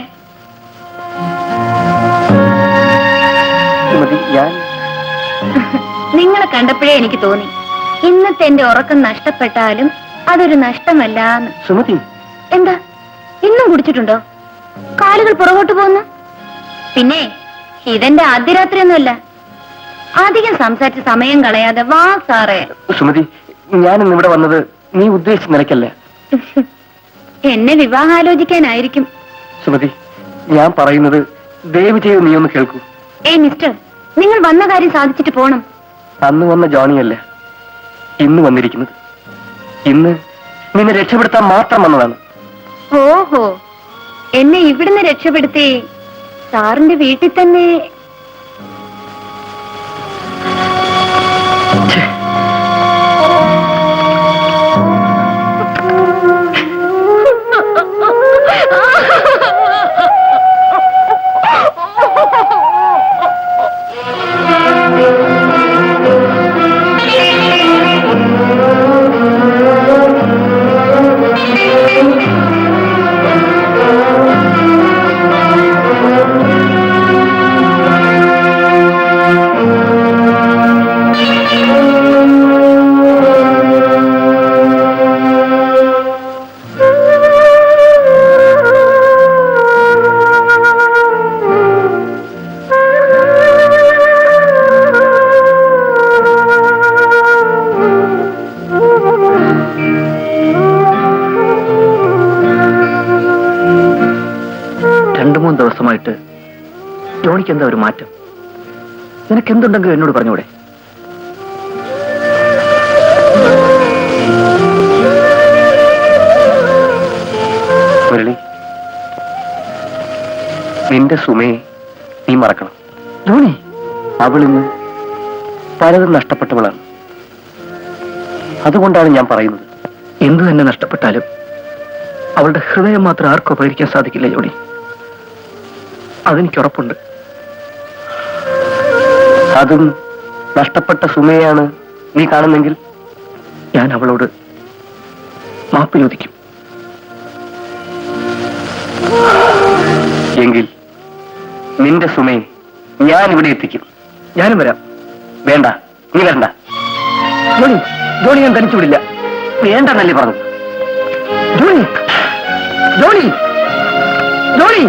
സുമതി, ഞാൻ നിങ്ങളെ കണ്ടപ്പോഴേ എനിക്ക് തോന്നി, ഇന്നത്തെ എന്റെ ഉറക്കം നഷ്ടപ്പെട്ടാലും അതൊരു നഷ്ടമല്ലാന്ന്. സുമതി, എന്താ ഇന്നും കുടിച്ചിട്ടുണ്ടോ? കാലുകൾ പുറകോട്ട് പോകുന്നു. പിന്നെ ഇതെന്റെ ആദ്യ രാത്രിയൊന്നുമല്ല. അധികം സംസാരിച്ച് സമയം കളയാതെ വാ സാറേ. സുമതി, ഞാനിന്ന് ഇവിടെ വന്നത് നീ ഉദ്ദേശിച്ച നിലയ്ക്കല്ല. എന്നെ വിവാഹാലോചിക്കാനായിരിക്കും. സുമതി, ഞാൻ പറയുന്നത് ദയവ് ചെയ്ത് നീ ഒന്ന് കേൾക്കൂ. മിസ്റ്റർ, നിങ്ങൾ വന്ന കാര്യം സാധിച്ചിട്ട് പോണം. അന്ന് വന്ന ജോണിയല്ല ഇന്ന് വന്നിരിക്കുന്നത്. ഇന്ന് നിന്നെ രക്ഷപ്പെടുത്താൻ മാത്രം വന്നതാണ്. ഓഹോ, എന്നെ ഇവിടുന്ന് രക്ഷപ്പെടുത്തി സാറിന്റെ വീട്ടിൽ തന്നെ. എനിക്കെന്താ ഒരു മാറ്റം? നിനക്കെന്തുണ്ടെങ്കിലും എന്നോട് പറഞ്ഞൂടെ? മുരളി, നിന്റെ സുമയെ നീ മറക്കണം. ജോണി, അവളിന്ന് പലതും നഷ്ടപ്പെട്ടവളാണ്. അതുകൊണ്ടാണ് ഞാൻ പറയുന്നത്. എന്തു തന്നെ നഷ്ടപ്പെട്ടാലും അവളുടെ ഹൃദയം മാത്രം ആർക്കും അപഹരിക്കാൻ സാധിക്കില്ല ജോണി. അതെനിക്ക് ഉറപ്പുണ്ട്. അതും നഷ്ടപ്പെട്ട സുമയാണ് നീ കാണുന്നെങ്കിൽ ഞാൻ അവളോട് മാപ്പ് ചോദിക്കും. എങ്കിൽ നിന്റെ സുമയെ ഞാൻ ഇവിടെ എത്തിക്കും. ഞാനും വരാം. വേണ്ട, നീ വരണ്ട. ജോണി, ജോണി, ഞാൻ തനിച്ചു വിടില്ല. വേണ്ടെന്നല്ലേ പറഞ്ഞു. Johnny, Johnny, Johnny.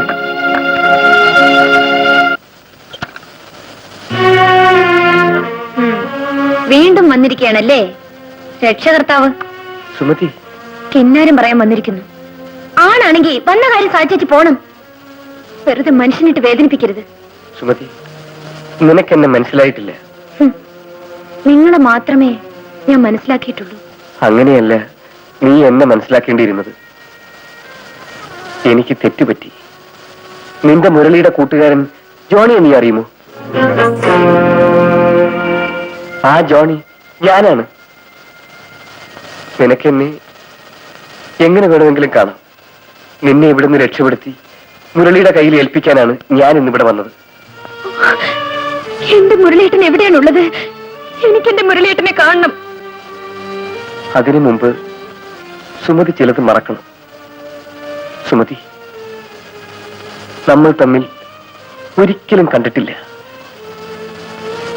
വീണ്ടും വന്നിരിക്കുകയാണല്ലേ രക്ഷകർത്താവ്. സുമതി, കിന്നാരം പറയാൻ വന്നിരിക്കുന്നു. ആണാണെങ്കിൽ വന്ന കാര്യം സാധിച്ചു പോണം. വെറുതെ മനുഷ്യനിട്ട് വേദനിപ്പിക്കരുത്. സുമതി, നിനക്കെന്നെ മനസ്സിലായിട്ടില്ല. നിങ്ങളെ മാത്രമേ ഞാൻ മനസ്സിലാക്കിയിട്ടുള്ളൂ. അങ്ങനെയല്ല നീ എന്നെ മനസ്സിലാക്കേണ്ടിയിരുന്നത്. എനിക്ക് തെറ്റുപറ്റി. നിന്റെ മുരളിയുടെ കൂട്ടുകാരൻ ജോണിയെ നീ അറിയുമോ? ആ ജോണി ഞാനാണ്. നിനക്കെന്നെ എങ്ങനെ വേണമെങ്കിലും കാണാം. നിന്നെ ഇവിടുന്ന് രക്ഷപ്പെടുത്തി മുരളിയുടെ കയ്യിൽ ഏൽപ്പിക്കാനാണ് ഞാൻ ഇന്നിവിടെ വന്നത്. എന്റെ മുരളിയേട്ടൻ എവിടെയാണുള്ളത്? എനിക്ക് എന്റെ മുരളിയേട്ടനെ കാണണം. അതിനു മുമ്പ് സുമതി ചിലത് മറക്കണം. സുമതി, നമ്മൾ തമ്മിൽ ഒരിക്കലും കണ്ടിട്ടില്ല.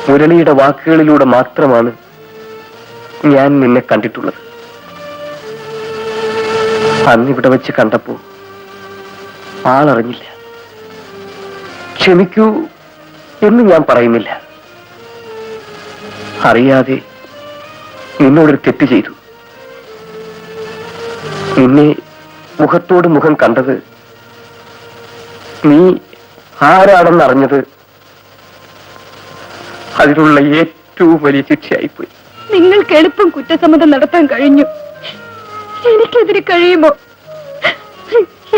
മുരളിയുടെ വാക്കുകളിലൂടെ മാത്രമാണ് ഞാൻ നിന്നെ കണ്ടിട്ടുള്ളത്. അന്നിവിടെ വെച്ച് കണ്ടപ്പോ ആളറിഞ്ഞില്ല. ക്ഷമിക്കൂ എന്ന് ഞാൻ പറയുന്നില്ല. അറിയാതെ നിന്നോടൊരു തെറ്റ് ചെയ്തു. നിന്നെ മുഖത്തോട് മുഖം കണ്ടത്, നീ ആരാണെന്നറിഞ്ഞത് അതിനുള്ള ഏറ്റവും വലിയ ശിക്ഷയായിപ്പോയി. നിങ്ങൾക്ക് എളുപ്പം കുറ്റസമ്മതം നടത്താൻ കഴിഞ്ഞു. എനിക്കെതിരെ കഴിയുമോ?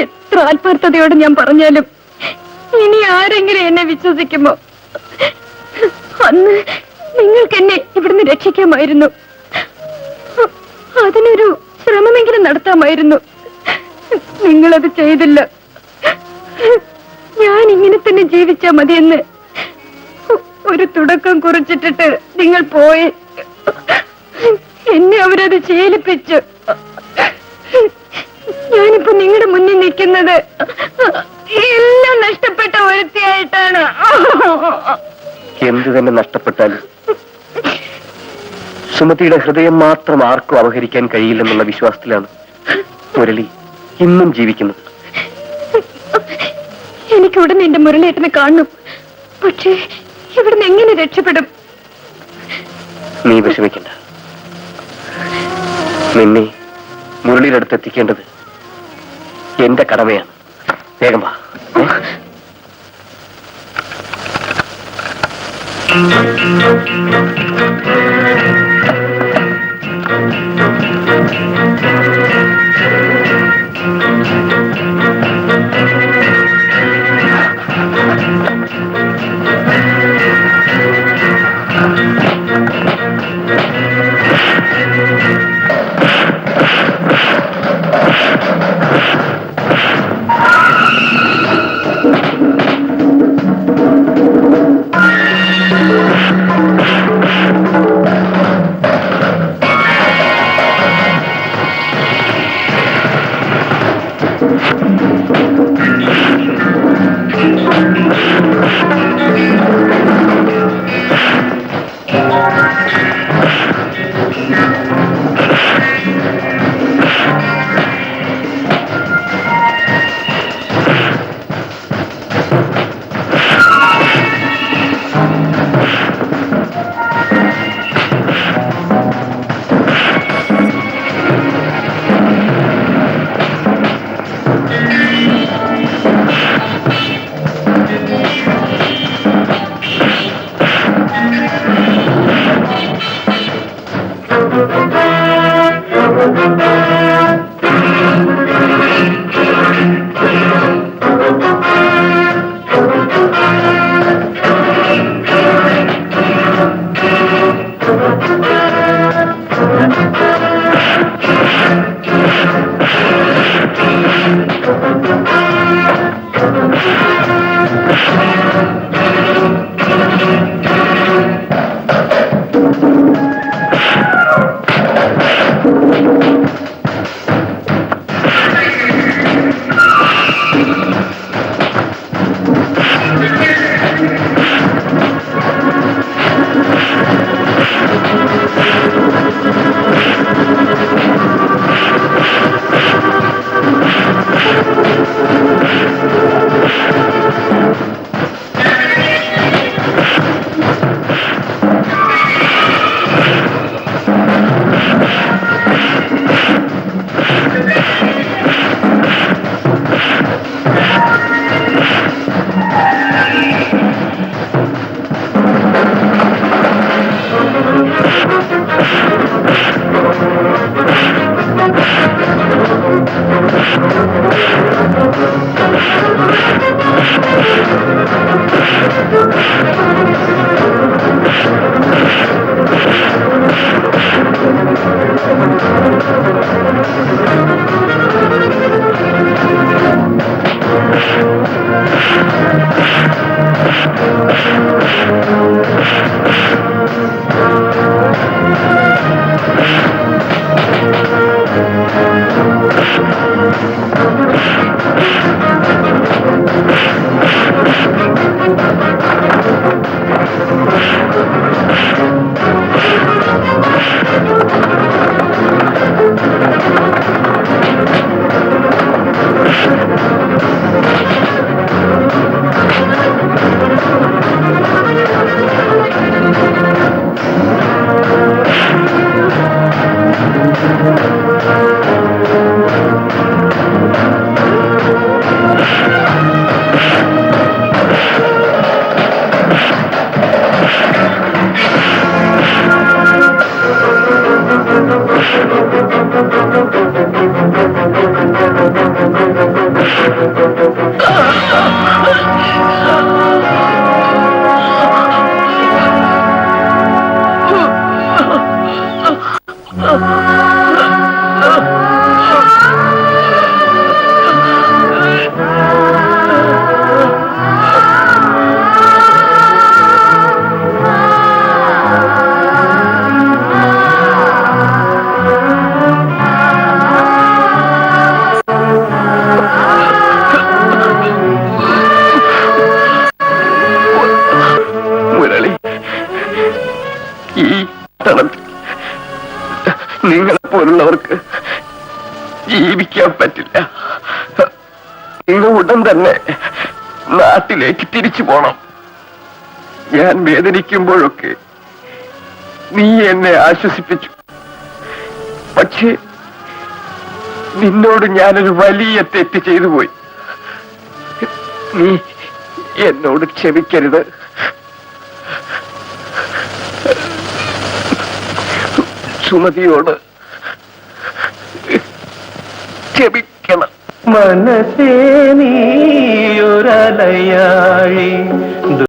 എത്ര ആത്മാർത്ഥതയോടെ ഞാൻ പറഞ്ഞാലും ഇനി ആരെങ്കിലും എന്നെ വിശ്വസിക്കുമോ? അന്ന് നിങ്ങൾക്ക് എന്നെ ഇവിടുന്ന് രക്ഷിക്കാമായിരുന്നു. അതിനൊരു ശ്രമമെങ്കിലും നടത്താമായിരുന്നു. നിങ്ങളത് ചെയ്തില്ല. ഞാൻ ഇങ്ങനെ തന്നെ ജീവിച്ചാ മതിയെന്ന് ഒരു തുടക്കം കുറിച്ചിട്ടിട്ട് നിങ്ങൾ പോയി. എന്നെ അവരത് ശീലിപ്പിച്ചു. ഞാനിപ്പോ നിങ്ങളുടെ മുന്നിൽ നിൽക്കുന്നത് എല്ലാം നഷ്ടപ്പെട്ട ഒരുത്തിയായിട്ടാണ്. എന്തു തന്നെ നഷ്ടപ്പെട്ടാലും സുമതിയുടെ ഹൃദയം മാത്രം ആർക്കും അപഹരിക്കാൻ കഴിയില്ലെന്നുള്ള വിശ്വാസത്തിലാണ് മുരളി ഇന്നും ജീവിക്കുന്നത്. എനിക്ക് ഉടനെ എന്റെ മുരളിയേട്ടനെ കാണണം. പക്ഷേ ഇവിടുന്ന് എങ്ങനെ രക്ഷപ്പെടും? നീ വിഷമിക്കണ്ട. നിന്നെ മുരളിയുടെ അടുത്ത് എത്തിക്കേണ്ടത് എന്റെ കടമയാണ്. വേഗം വാ. നടത്തി നിങ്ങളെപ്പോലുള്ളവർക്ക് ജീവിക്കാൻ പറ്റില്ല. നിങ്ങൾ ഉടൻ തന്നെ നാട്ടിലേക്ക് തിരിച്ചു പോണം. ഞാൻ വേദനിക്കുമ്പോഴൊക്കെ നീ എന്നെ ആശ്വസിപ്പിച്ചു. പക്ഷേ നിന്നോട് ഞാനൊരു വലിയ തെറ്റ് ചെയ്തു പോയി. നീ എന്നോട് ക്ഷമിക്കരുത്. സുമതിയോട് ക്ഷമിക്കണം. മനസ്സേ നീയൊരലയാഴി